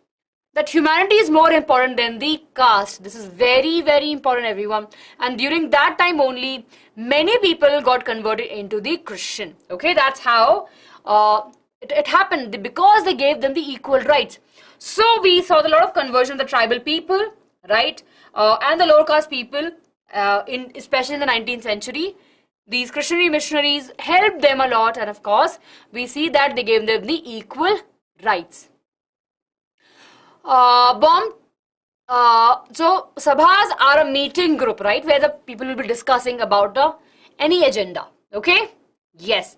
that humanity is more important than the caste. This is very, very important, everyone. And during that time only, many people got converted into the Christian. Okay, that's how it happened, because they gave them the equal rights. So we saw a lot of conversion of the tribal people, right, and the lower caste people, especially in the 19th century. These Christian missionaries helped them a lot, and of course we see that they gave them the equal rights. So sabhas are a meeting group, right, where the people will be discussing about any agenda. Okay, yes.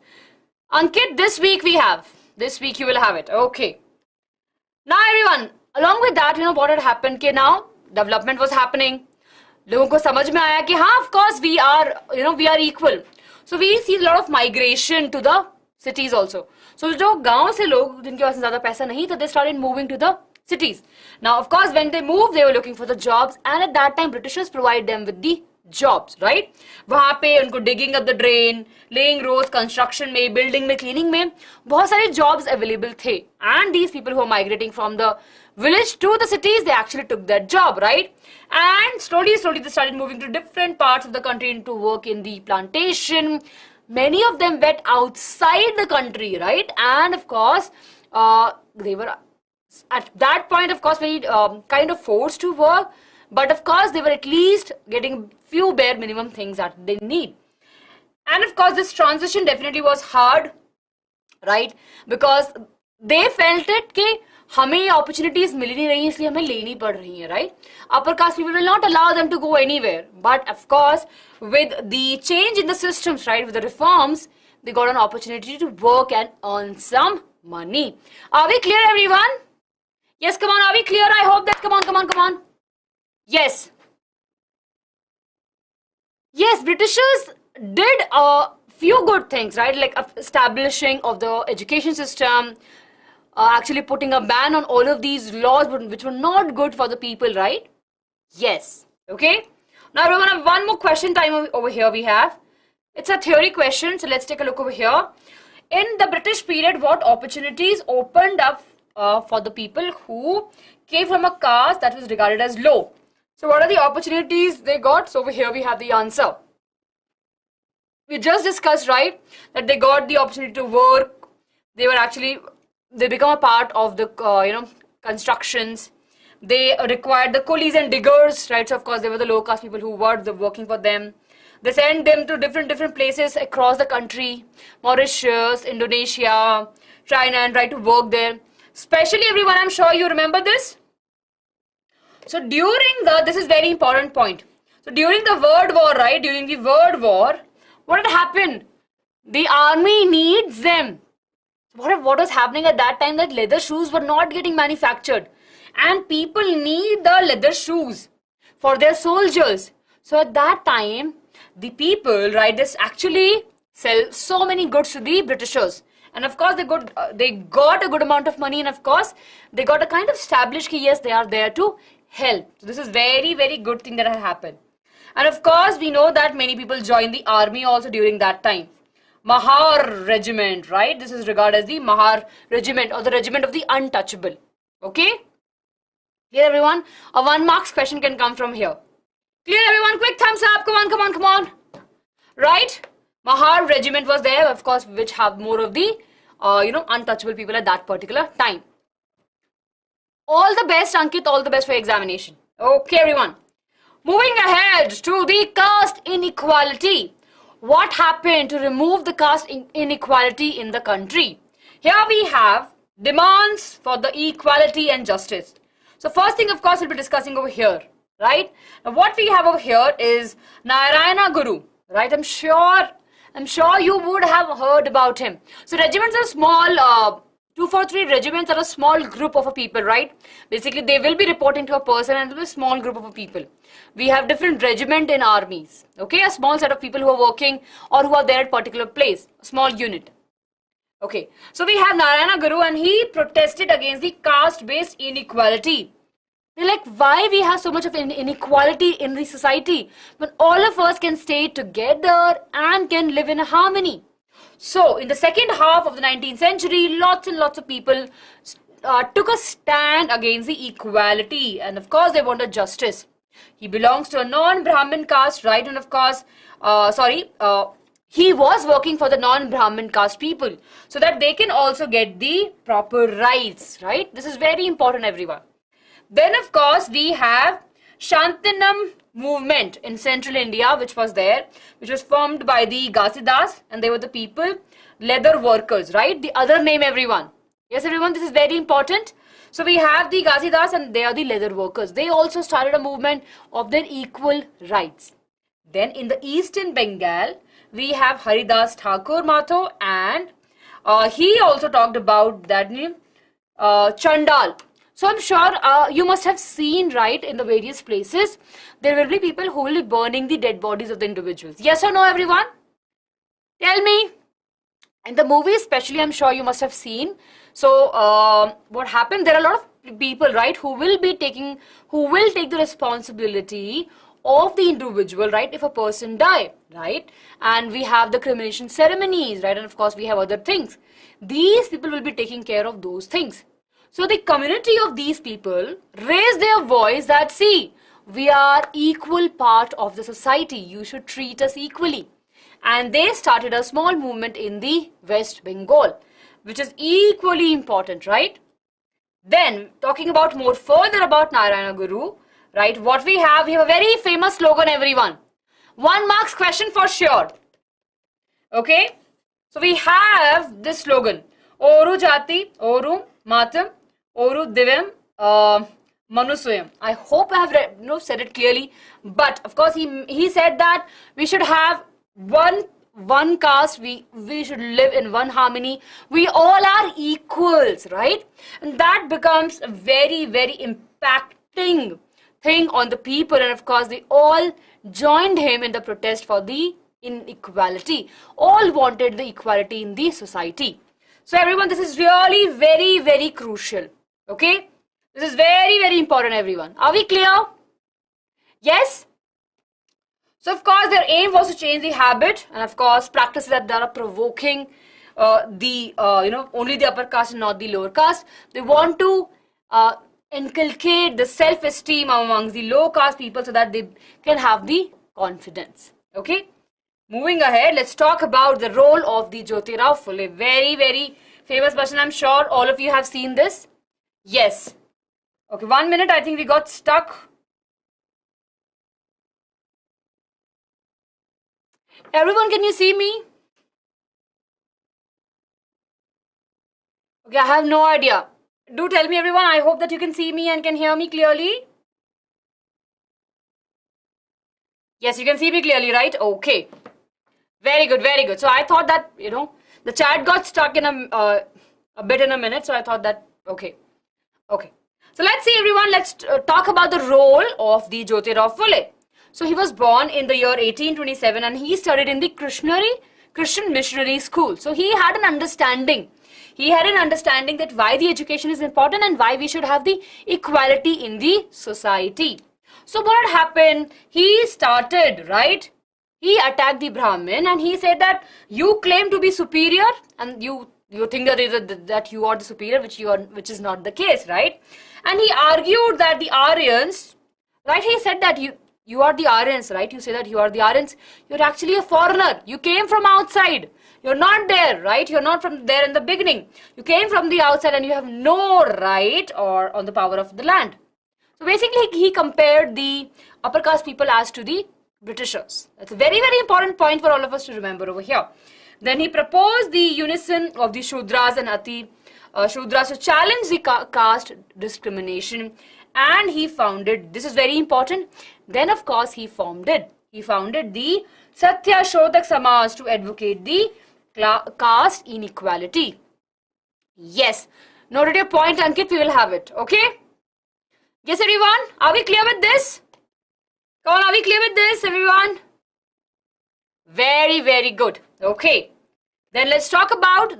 Ankit, this week you will have it. Okay. Now everyone, along with that, what had happened, okay, now development was happening. लोगों को समझ में आया कि हाँ, of course we are equal. So we see a lot of migration to the cities also. So जो गांव से लोग जिनके पास ज़्यादा पैसा नहीं था, they started moving to the cities. Now of course when they moved, they were looking for the jobs, and at that time Britishers provide them with the jobs, right? वहाँ पे उनको digging up the drain, laying roads, construction में, building में, cleaning में बहुत सारे jobs available थे. And these people who are migrating from the village to the cities, they actually took that job, right? And slowly they started moving to different parts of the country to work in the plantation. Many of them went outside the country, right? And of course, they were at that point, of course, very kind of forced to work. But of course, they were at least getting few bare minimum things that they need. And of course, this transition definitely was hard, right? Because they felt it कि हमें opportunities मिल नहीं रही हैं, इसलिए हमें लेनी पड़ रही हैं, right? Upper caste people will not allow them to go anywhere. But of course, with the change in the systems, right, with the reforms, they got an opportunity to work and earn some money. Are we clear, everyone? Yes, come on, are we clear? I hope that, come on. Yes. Yes, Britishers did a few good things, right? Like establishing of the education system, actually putting a ban on all of these laws which were not good for the people, right? Yes. Okay. Now everyone, one more question time over here we have. It's a theory question, so let's take a look over here. In the British period, what opportunities opened up for the people who came from a caste that was regarded as low? So what are the opportunities they got? So over here we have the answer. We just discussed, right, that they got the opportunity to work. They become a part of the constructions. They required the coolies and diggers, right? So of course they were the low caste people who were working for them. They sent them to different places across the country, Mauritius, Indonesia, China, and try to work there. Especially everyone, I'm sure you remember this. So this is very important point. So during the World War, right, during the World War, what had happened? The army needs them. What was happening at that time? That leather shoes were not getting manufactured. And people need the leather shoes for their soldiers. So at that time, the people, right, this actually sell so many goods to the Britishers. And of course, they got a good amount of money. And of course, they got a kind of established, yes, they are there to help. So this is very, very good thing that had happened. And of course, we know that many people joined the army also during that time. Mahar Regiment, right? This is regarded as the Mahar Regiment or the Regiment of the Untouchable. Okay? Clear, everyone? A 1 marks question can come from here. Clear, everyone? Quick thumbs up. Come on. Right? Mahar Regiment was there, of course, which have more of the, untouchable people at that particular time. All the best, Ankit. All the best for your examination. Okay, everyone. Moving ahead to the caste inequality. What happened to remove the caste inequality in the country? Here we have demands for the equality and justice. So first thing, of course, we'll be discussing over here, right? Now what we have over here is Narayana Guru, right? I'm sure you would have heard about him. So regiments are small, 243 regiments are a small group of people, right? Basically, they will be reporting to a person and to a small group of people. We have different regiment in armies, okay? A small set of people who are working or who are there at particular place, a small unit. Okay, so we have Narayana Guru and he protested against the caste-based inequality. They're like, why we have so much of inequality in the society when all of us can stay together and can live in harmony? So, in the second half of the 19th century, lots and lots of people took a stand against the equality, and of course they wanted justice. He belongs to a non-Brahmin caste, right? And of course, he was working for the non-Brahmin caste people so that they can also get the proper rights, right? This is very important, everyone. Then, of course, we have Shantinam movement in central India, which was there, which was formed by the Ghasidas, and they were the people, leather workers, right? The other name, everyone. Yes, everyone, this is very important. So we have the Ghasidas and they are the leather workers. They also started a movement of their equal rights. Then in the eastern Bengal, we have Haridas Thakur Matho, and he also talked about that name, Chandal. So I'm sure you must have seen, right, in the various places, there will be people who will be burning the dead bodies of the individuals. Yes or no, everyone? Tell me. In the movie especially, I'm sure you must have seen. So what happened, there are a lot of people, right, who will take the responsibility of the individual, right, if a person die, right? And we have the cremation ceremonies, right? And of course we have other things. These people will be taking care of those things. So the community of these people raised their voice that, see, we are equal part of the society. You should treat us equally. And they started a small movement in the West Bengal, which is equally important, right? Then, talking about more further about Narayana Guru, right, what we have a very famous slogan, everyone. 1 marks question for sure. Okay? So we have this slogan, Oru Jati, Oru Matam, Oru Divyam, Manuswayam. I hope I have said it clearly, but of course he said that we should have one caste, we should live in one harmony, we all are equals, right? And that becomes a very, very impacting thing on the people, and of course they all joined him in the protest for the inequality. All wanted the equality in the society. So everyone, this is really very, very crucial. Okay, this is very, very important, everyone. Are we clear? Yes. So of course their aim was to change the habit, and of course practices that are provoking only the upper caste and not the lower caste. They want to inculcate the self-esteem amongst the low caste people so that they can have the confidence. Okay, moving ahead, let's talk about the role of the Jyotirao Phule. Very, very famous person. I'm sure all of you have seen this. Yes. Okay, 1 minute. I think we got stuck. Everyone, can you see me? Okay, I have no idea. Do tell me, everyone. I hope that you can see me and can hear me clearly. Yes, you can see me clearly, right? Okay. Very good, very good. So I thought that, the chat got stuck in a bit in a minute. So I thought that, okay. Okay. So let's see, everyone. Let's talk about the role of the Jyotirao Phule. So he was born in the year 1827 and he studied in the Christian Missionary School. So he had an understanding. He had an understanding that why the education is important and why we should have the equality in the society. So what had happened? He started, right? He attacked the Brahmin and he said that you claim to be superior and you think that you are the superior, which is not the case, right? And he argued that the Aryans, right? He said that you are the Aryans, right? You say that you are the Aryans. You're actually a foreigner. You came from outside. You're not there, right? You're not from there in the beginning. You came from the outside and you have no right or on the power of the land. So basically, he compared the upper caste people as to the Britishers. That's a very, very important point for all of us to remember over here. Then he proposed the unison of the Shudras and Ati Shudras to challenge the caste discrimination, and he founded, this is very important, then of course he founded the Satya Shodhak Samaj to advocate the caste inequality. Yes, noted your point, Ankit, we will have it, okay? Yes, everyone, are we clear with this? Come on, are we clear with this, everyone? Very, very good. Okay. Then let's talk about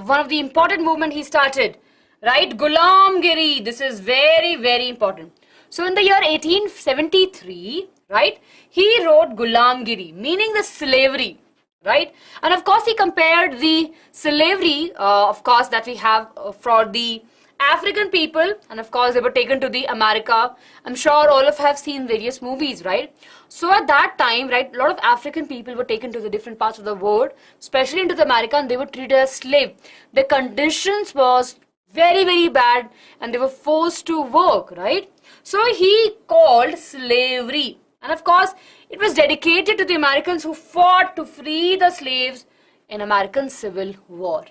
one of the important movement he started, right? Gulamgiri. This is very, very important. So in the year 1873, right, he wrote Gulamgiri, meaning the slavery, right? And of course, he compared the slavery, of course, that we have for the African people, and of course they were taken to the America. I'm sure all of you have seen various movies, right? So at that time, right, a lot of African people were taken to the different parts of the world, especially into the America, and they were treated as slaves. The conditions was very, very bad and they were forced to work, right? So he called slavery, and of course it was dedicated to the Americans who fought to free the slaves in American Civil War.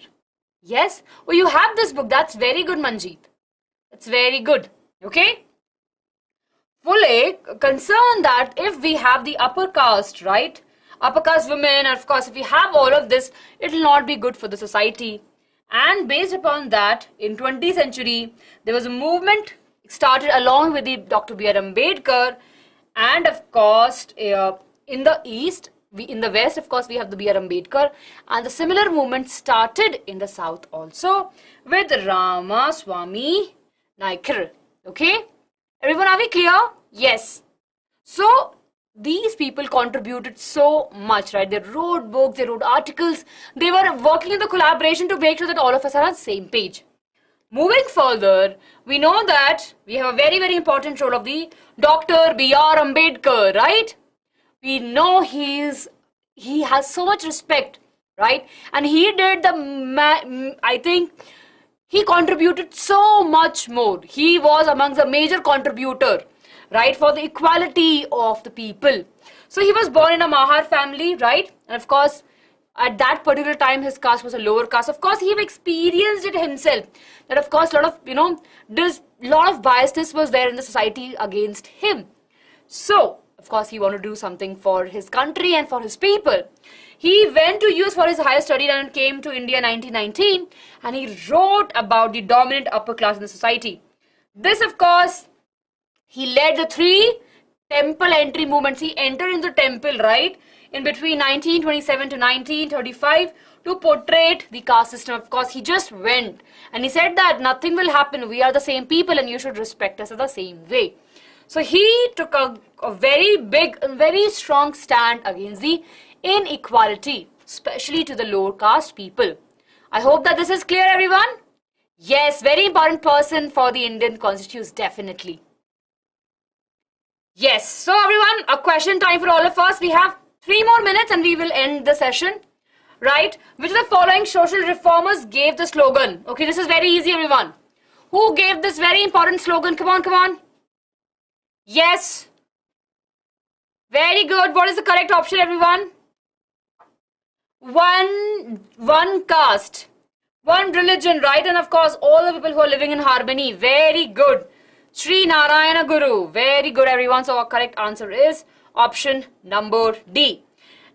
Yes? Oh, you have this book. That's very good, Manjeet. That's very good. Okay? Phule concerned that if we have the upper caste, right? Upper caste women, and of course, if we have all of this, it will not be good for the society. And based upon that, in 20th century, there was a movement started along with the Dr. B.R. Ambedkar, and of course, in the East, in the West, of course, we have the B.R. Ambedkar, and the similar movement started in the South also with Ramaswamy Naikar. Okay? Everyone, are we clear? Yes. So, these people contributed so much, right? They wrote books, they wrote articles, they were working in the collaboration to make sure that all of us are on the same page. Moving further, we know that we have a very, very important role of the Dr. B.R. Ambedkar, right? We know he has so much respect, right? And he did I think he contributed so much more. He was amongst the major contributor, right, for the equality of the people. So he was born in a Mahar family, right? And of course, at that particular time, his caste was a lower caste. Of course, he experienced it himself. That of course, a lot of, lot of biasness was there in the society against him. So, of course, he wanted to do something for his country and for his people. He went to US for his higher study and came to India in 1919, and he wrote about the dominant upper class in the society. This, of course, he led the 3 temple entry movements. He entered into the temple, right, in between 1927 to 1935 to portray the caste system. Of course, he just went and he said that nothing will happen. We are the same people and you should respect us in the same way. So he took a very big and very strong stand against the inequality, especially to the lower caste people. I hope that this is clear, everyone. Yes, very important person for the Indian constitution, definitely. Yes, so everyone, a question time for all of us. We have 3 more minutes and we will end the session, right? Which of the following social reformers gave the slogan? Okay, this is very easy, everyone. Who gave this very important slogan? Come on, come on. Yes. Very good. What is the correct option, everyone? One caste, one religion, right? And of course, all the people who are living in harmony. Very good. Sri Narayana Guru. Very good, everyone. So our correct answer is option number D.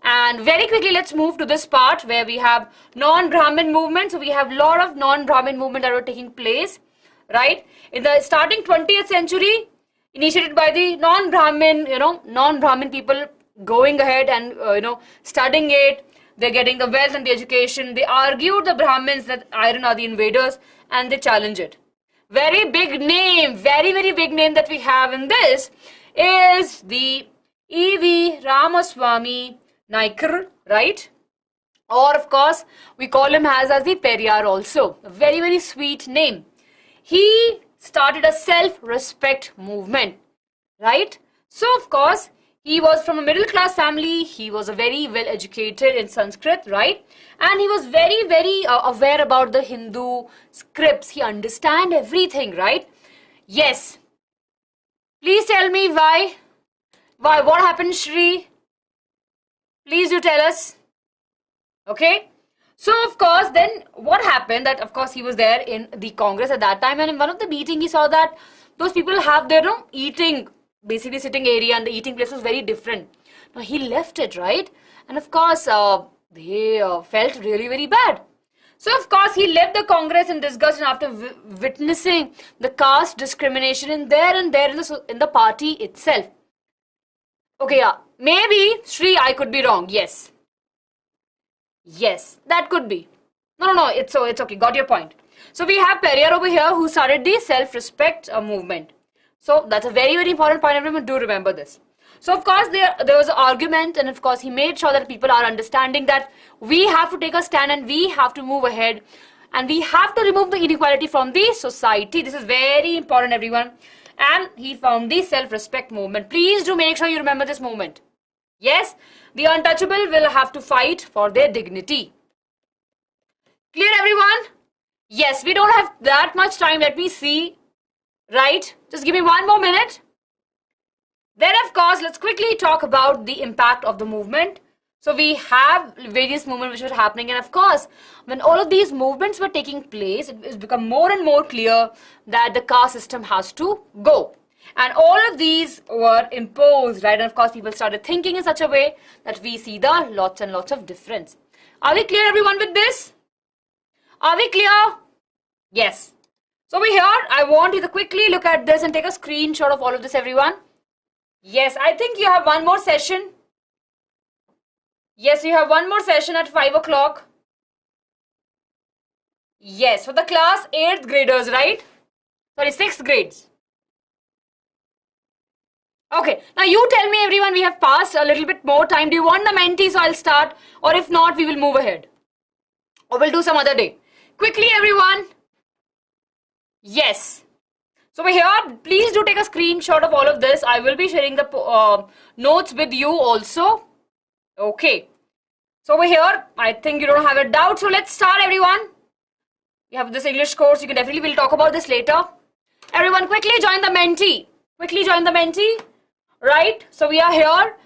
And very quickly, let's move to this part where we have non-Brahmin movement. So we have a lot of non-Brahmin movement that were taking place, right? In the starting 20th century, initiated by the non-Brahmin, non-Brahmin people going ahead and, studying it. They're getting the wealth and the education. They argued the Brahmins that iron are the invaders and they challenge it. Very big name, very, very big name that we have in this is the E.V. Ramaswamy Naikar, right? Or of course, we call him as the Periyar also. A very, very sweet name. He started a self-respect movement, right? So of course, he was from a middle class family. He was a very well educated in Sanskrit, right? And he was very, very aware about the Hindu scripts. He understand everything, right? Yes. Please tell me why. Why? What happened, Shri? Please do tell us. Okay. So, of course, then what happened that, of course, he was there in the Congress at that time. And in one of the meetings, he saw that those people have their eating, basically sitting area, and the eating place was very different. Now, he left it, right? And, of course, they felt really very bad. So, of course, he left the Congress in disgust and after witnessing the caste discrimination in the party itself. Okay, yeah. Maybe, Shri, I could be wrong. Yes. Yes, that could be. No, it's okay. Got your point. So we have Periyar over here who started the self-respect movement. So that's a very, very important point. Everyone do remember this. So of course there was an argument, and of course he made sure that people are understanding that we have to take a stand and we have to move ahead and we have to remove the inequality from the society. This is very important, everyone. And he found the self-respect movement. Please do make sure you remember this movement. Yes, the untouchable will have to fight for their dignity. Clear, everyone? Yes, we don't have that much time. Let me see. Right? Just give me 1 more minute. Then, of course, let's quickly talk about the impact of the movement. So, we have various movements which were happening. And, of course, when all of these movements were taking place, it has become more and more clear that the caste system has to go. And all of these were imposed, right? And, of course, people started thinking in such a way that we see the lots and lots of difference. Are we clear, everyone, with this? Are we clear? Yes. So over here, I want you to quickly look at this and take a screenshot of all of this, everyone. Yes, I think you have one more session. Yes, you have one more session at 5 o'clock. Yes, for the class 8th graders, right? Sorry, 6th grades. Okay, now you tell me everyone, we have passed a little bit more time. Do you want the Menti? So I'll start, or if not, we will move ahead. Or we'll do some other day. Quickly everyone. Yes. So over here, please do take a screenshot of all of this. I will be sharing the notes with you also. Okay. So over here, I think you don't have a doubt. So let's start everyone. We have this English course. You can definitely, we'll talk about this later. Everyone quickly join the Menti. Quickly join the Menti. Right. So we are here.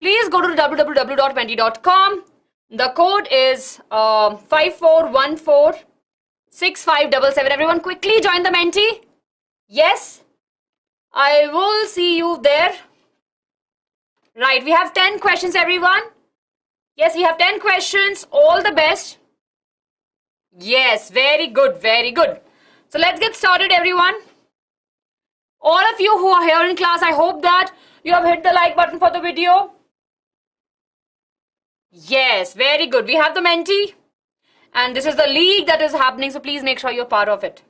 Please go to www.menti.com. The code is 54146577. Everyone quickly join the Menti. Yes. I will see you there. Right. We have 10 questions everyone. Yes, we have 10 questions. All the best. Yes, very good, very good. So let's get started everyone. All of you who are here in class, I hope that you have hit the like button for the video. Yes, very good. We have the Menti and this is the league that is happening. So please make sure you're part of it.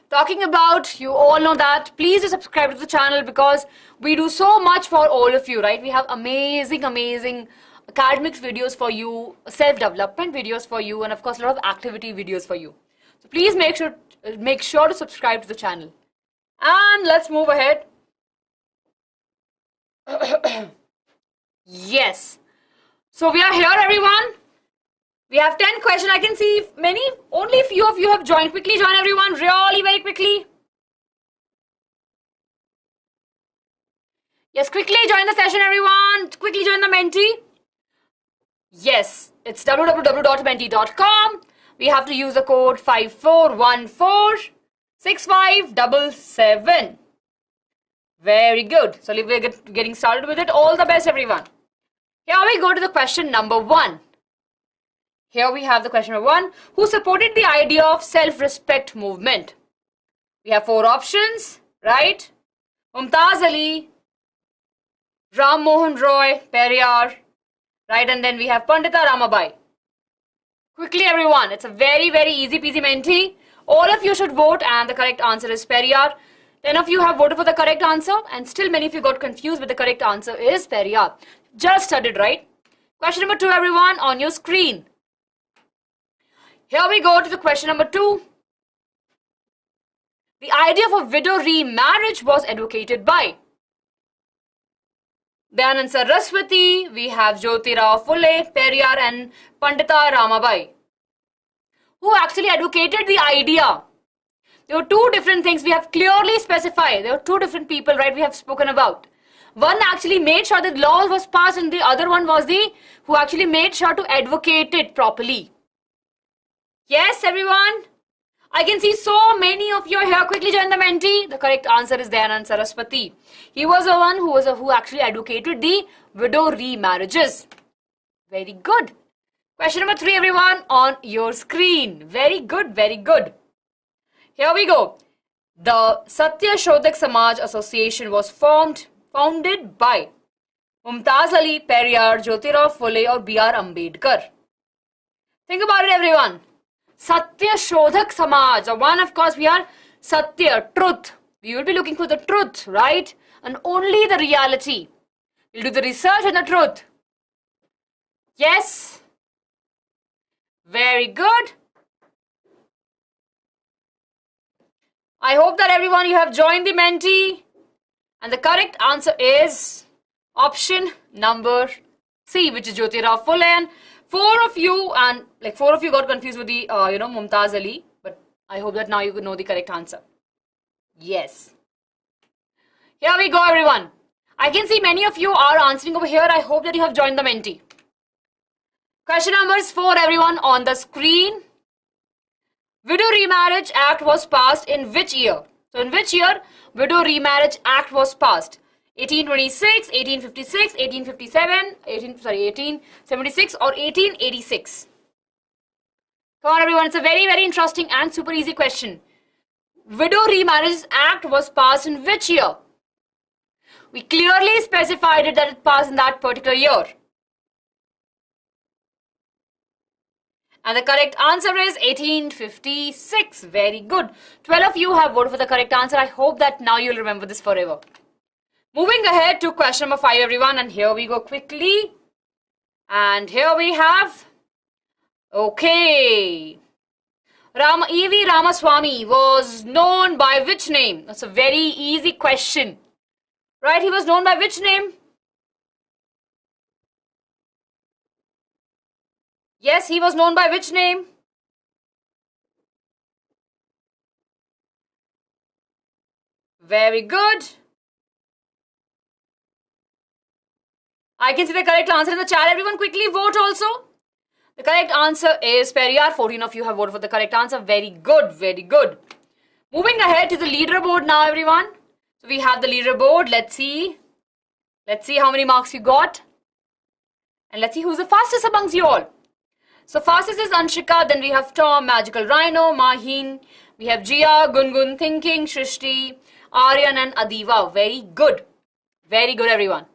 Talking about, you all know that, please do subscribe to the channel because we do so much for all of you, right? We have amazing academics videos for you, self-development videos for you, and of course a lot of activity videos for you. So please make sure to subscribe to the channel. And let's move ahead. Yes. So we are here everyone. We have 10 questions. I can see only a few of you have joined. Quickly join everyone, really very quickly. Yes, quickly join the session everyone. Quickly join the Menti. Yes, it's www.menti.com. We have to use the code 54146577. Very good. So we're getting started with it. All the best everyone. Here we go to the question number 1. Here we have the question number 1. Who supported the idea of self-respect movement? We have 4 options, right? Mumtaz Ali, Ram Mohan Roy, Periyar, right? And then we have Pandita Ramabai. Quickly everyone, it's a very easy peasy Menti. All of you should vote and the correct answer is Periyar. 10 of you have voted for the correct answer and still many of you got confused, but the correct answer is Periyar. Just studied, right? Question number 2 everyone on your screen. Here we go to the question number 2. The idea of a widow remarriage was advocated by Dayanand Saraswati, we have Jyotirao Phule, Periyar and Pandita Ramabai. Who actually advocated the idea? There were 2 different things we have clearly specified. There were 2 different people, right, we have spoken about. One actually made sure that law was passed and the other one was who actually made sure to advocate it properly. Yes, everyone. I can see so many of you here. Quickly join the Menti. The correct answer is Dayanand Saraswati. He was the one who actually advocated the widow remarriages. Very good. Question number 3, everyone, on your screen. Very good, very good. Here we go. The Satya Shodhak Samaj Association was founded by Mumtaz Ali, Periyar, Jyotirao Phule or B.R. Ambedkar. Think about it, everyone. Satya Shodhak Samaj. The one, of course, we are Satya, truth. We will be looking for the truth, right? And only the reality. We'll do the research on the truth. Yes. Very good. I hope that everyone you have joined the Menti. And the correct answer is option number C, which is Jyotirao Phule. And 4 of you got confused with the Mumtaz Ali, but I hope that now you know the correct answer. Yes. Here we go everyone. I can see many of you are answering over here. I hope that you have joined the Menti. Question number 4 everyone on the screen. Widow Remarriage Act was passed in which year? So in which year Widow Remarriage Act was passed? 1826, 1856, 1857, 1876 or 1886? Come on everyone, it's a very interesting and super easy question. Widow Remarriage Act was passed in which year? We clearly specified it that it passed in that particular year. And the correct answer is 1856. Very good. 12 of you have voted for the correct answer. I hope that now you'll remember this forever. Moving ahead to question number 5, everyone, and here we go quickly. And here we have, okay, E.V. Ramaswamy was known by which name? That's a very easy question. Right, he was known by which name? Yes, he was known by which name? Very good. I can see the correct answer in the chat. Everyone quickly vote also. The correct answer is Periyar. 14 of you have voted for the correct answer. Very good, very good. Moving ahead to the leaderboard now, everyone. So we have the leaderboard. Let's see. Let's see how many marks you got. And let's see who's the fastest amongst you all. So fastest is Anshika. Then we have Tom, Magical Rhino, Mahin. We have Jia, Gungun, Thinking, Shrishti, Aryan and Adiva. Very good. Very good, everyone.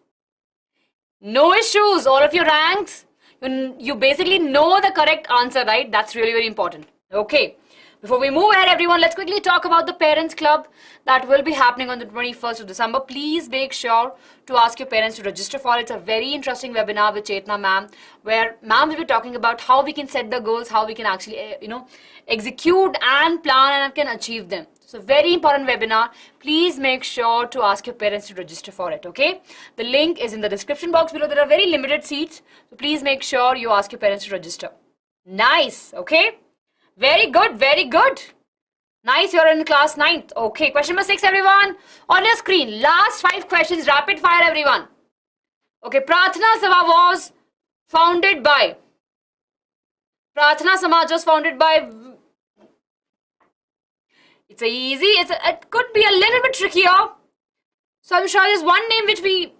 No issues. All of your ranks. You basically know the correct answer, right? That's really, very important. Okay. Before we move ahead, everyone, let's quickly talk about the Parents Club that will be happening on the 21st of December. Please make sure to ask your parents to register for it. It's a very interesting webinar with Chetna ma'am, where ma'am will be talking about how we can set the goals, how we can actually, execute and plan and can achieve them. So very important webinar. Please make sure to ask your parents to register for it, okay? The link is in the description box below. There are very limited seats. So please make sure you ask your parents to register. Nice, okay? Very good, very good. Nice, you're in class 9th. Okay, question number 6, everyone. On your screen, last 5 questions, rapid fire, everyone. Okay, Prarthana Sabha was founded by. Prarthana Samaj was founded by. It's easy. It could be a little bit trickier. So I'm sure there's one name which we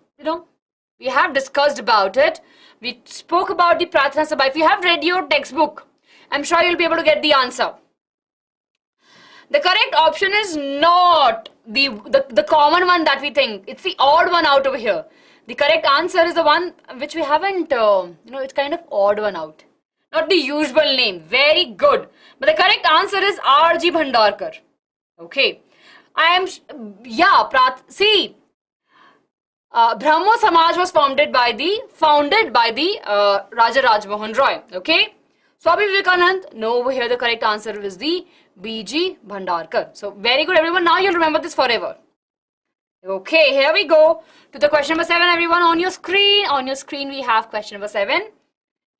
have discussed about it. We spoke about the Prarthana Sabha. If you have read your textbook, I'm sure you'll be able to get the answer. The correct option is not the common one that we think. It's the odd one out over here. The correct answer is the one which we haven't, it's kind of odd one out. Not the usual name. Very good. But the correct answer is R.G. Bhandarkar. Okay. Brahmo Samaj was founded by the Raja Rajmohan Roy. Okay. Swami Vivekanand, no, over here the correct answer is the B.G. Bhandarkar. So very good, everyone. Now you'll remember this forever. Okay, here we go to the question number 7, everyone. On your screen we have question number 7.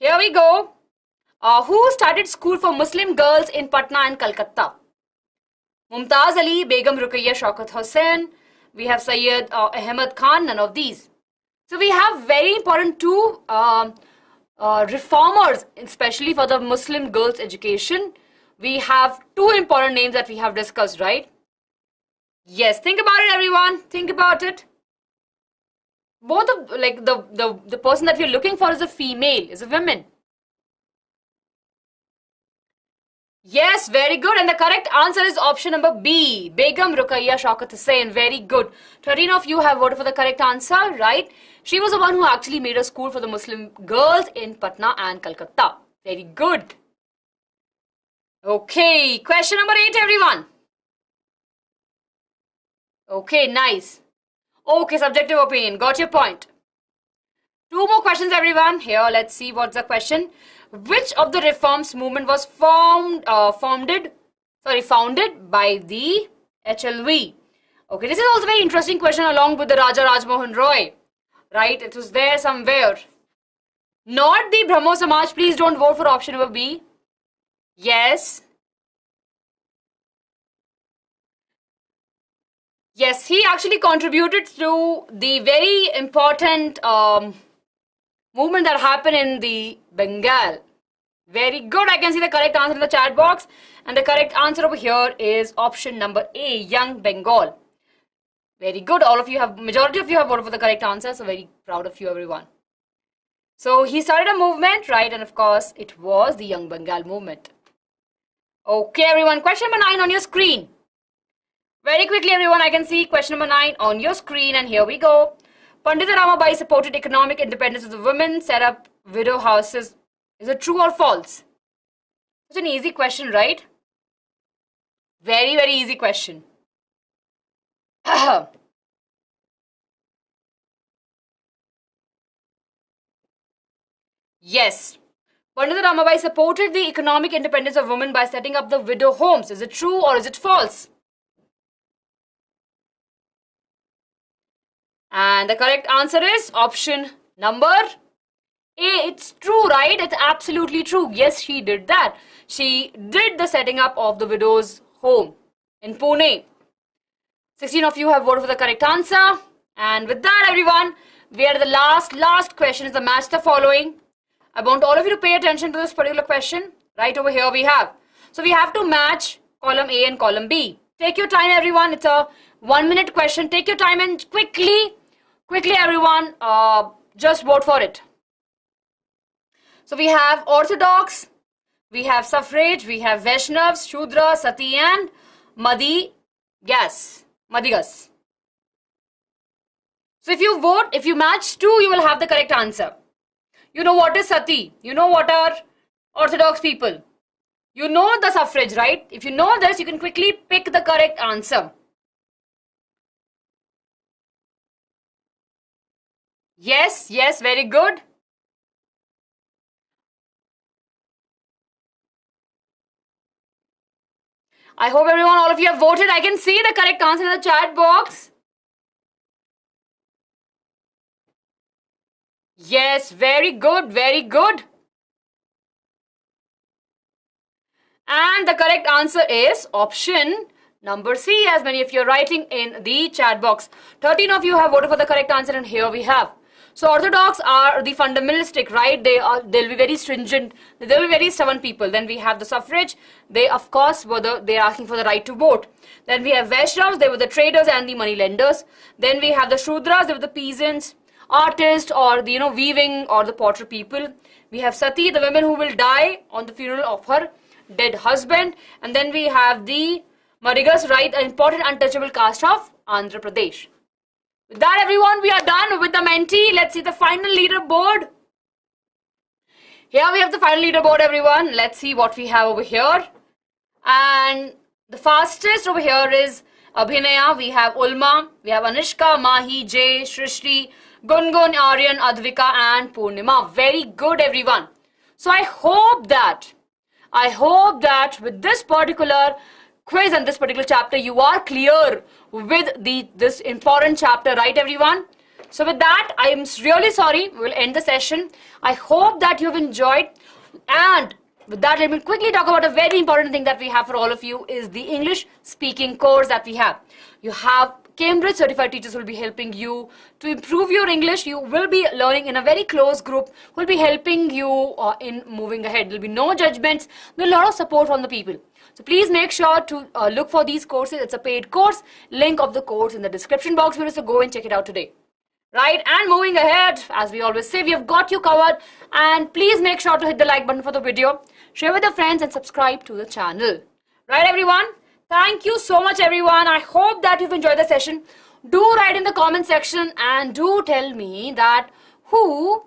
Here we go. Who started school for Muslim girls in Patna and Calcutta? Mumtaz Ali, Begum Ruqayya Shaukat Hussain. We have Sayyid Ahmad Khan, none of these. So we have very important two reformers, especially for the Muslim girls' education. We have two important names that we have discussed, right? Yes, think about it, everyone. Think about it. Both of, like, the person that we're looking for is a female, is a woman. Yes, very good. And the correct answer is option number B, Begum Ruqayya Shaukat Hussain. Very good. 13 of you have voted for the correct answer, right? She was the one who actually made a school for the Muslim girls in Patna and Calcutta. Very good. Okay, question number 8, everyone. Okay, nice. Okay, subjective opinion. Got your point. 2 more questions, everyone. Here, let's see what's the question. Which of the reforms movement was founded by the HLV? Okay, this is also a very interesting question along with the Raja Rajmohan Roy. Right, it was there somewhere. Not the Brahmo Samaj. Please don't vote for option number B. Yes. Yes, he actually contributed to the very important movement that happened in the Bengal. Very good. I can see the correct answer in the chat box. And the correct answer over here is option number A, Young Bengal. Very good. Majority of you have voted for the correct answer. So very proud of you, everyone. So he started a movement, right? And of course, it was the Young Bengal movement. Okay, everyone. Question number 9 on your screen. Very quickly, everyone, I can see question number 9 on your screen. And here we go. Pandita Ramabai supported economic independence of the women, set up widow houses. Is it true or false? Such an easy question, right? Very, very easy question. Yes. Pandit Ramabai supported the economic independence of women by setting up the widow homes. Is it true or is it false? And the correct answer is option number A. It's true, right? It's absolutely true. Yes, she did that. She did the setting up of the widow's home in Pune. 16 of you have voted for the correct answer. And with that, everyone, we are at the last question is the match the following. I want all of you to pay attention to this particular question. Right over here we have. So we have to match column A and column B. Take your time, everyone. It's a 1-minute question. Take your time and quickly everyone, just vote for it. So we have Orthodox, we have Suffrage, we have Vaishnavs, Shudra, Sati and Madigas. So if you vote, if you match 2, you will have the correct answer. You know what is Sati? You know what are Orthodox people? You know the suffrage, right? If you know this, you can quickly pick the correct answer. Yes, very good. I hope everyone, all of you have voted. I can see the correct answer in the chat box. Yes, very good, very good. And the correct answer is option number C, as many of you are writing in the chat box. 13 of you have voted for the correct answer, and here we have. So Orthodox are the fundamentalistic, right? They'll be very stringent. They'll be very stubborn people. Then we have the suffrage. They, of course, they're asking for the right to vote. Then we have Vaishnavas. They were the traders and the money lenders. Then we have the Shudras. They were the peasants, artists, or the weaving or the potter people. We have Sati, the women who will die on the funeral of her dead husband. And then we have the Marigas, right? An important untouchable caste of Andhra Pradesh. With that, everyone, we are done with the Menti. Let's see the final leaderboard. Here we have the final leaderboard, everyone. Let's see what we have over here. And the fastest over here is Abhinaya. We have Ulma. We have Anushka, Mahi, Jay, Shrishti, Gungun, Aryan, Advika and Purnima. Very good, everyone. So I hope that with this particular quiz and this particular chapter, you are clear with this important chapter, right, everyone? So with that, I am really sorry. We will end the session. I hope that you have enjoyed. And with that, let me quickly talk about a very important thing that we have for all of you is the English speaking course that we have. You have Cambridge certified teachers who will be helping you to improve your English. You will be learning in a very close group who will be helping you in moving ahead. There will be no judgments. There will be a lot of support from the people. So please make sure to look for these courses. It's a paid course. Link of the course in the description box below. So go and check it out today. Right, and moving ahead, as we always say, we have got you covered. And please make sure to hit the like button for the video, share with your friends and subscribe to the channel. Right, everyone? Thank you so much, everyone. I hope that you've enjoyed the session. Do write in the comment section and do tell me that what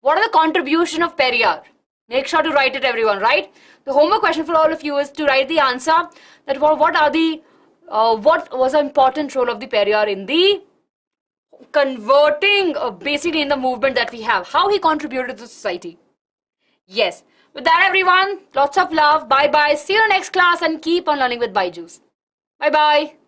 are the contribution of Periyar? Make sure to write it, everyone, right? The homework question for all of you is to write the answer that what was the important role of the Periyar in the converting basically in the movement that we have, how he contributed to society. Yes. With that, everyone, lots of love. Bye bye. See you in the next class and keep on learning with Byju's. Bye bye.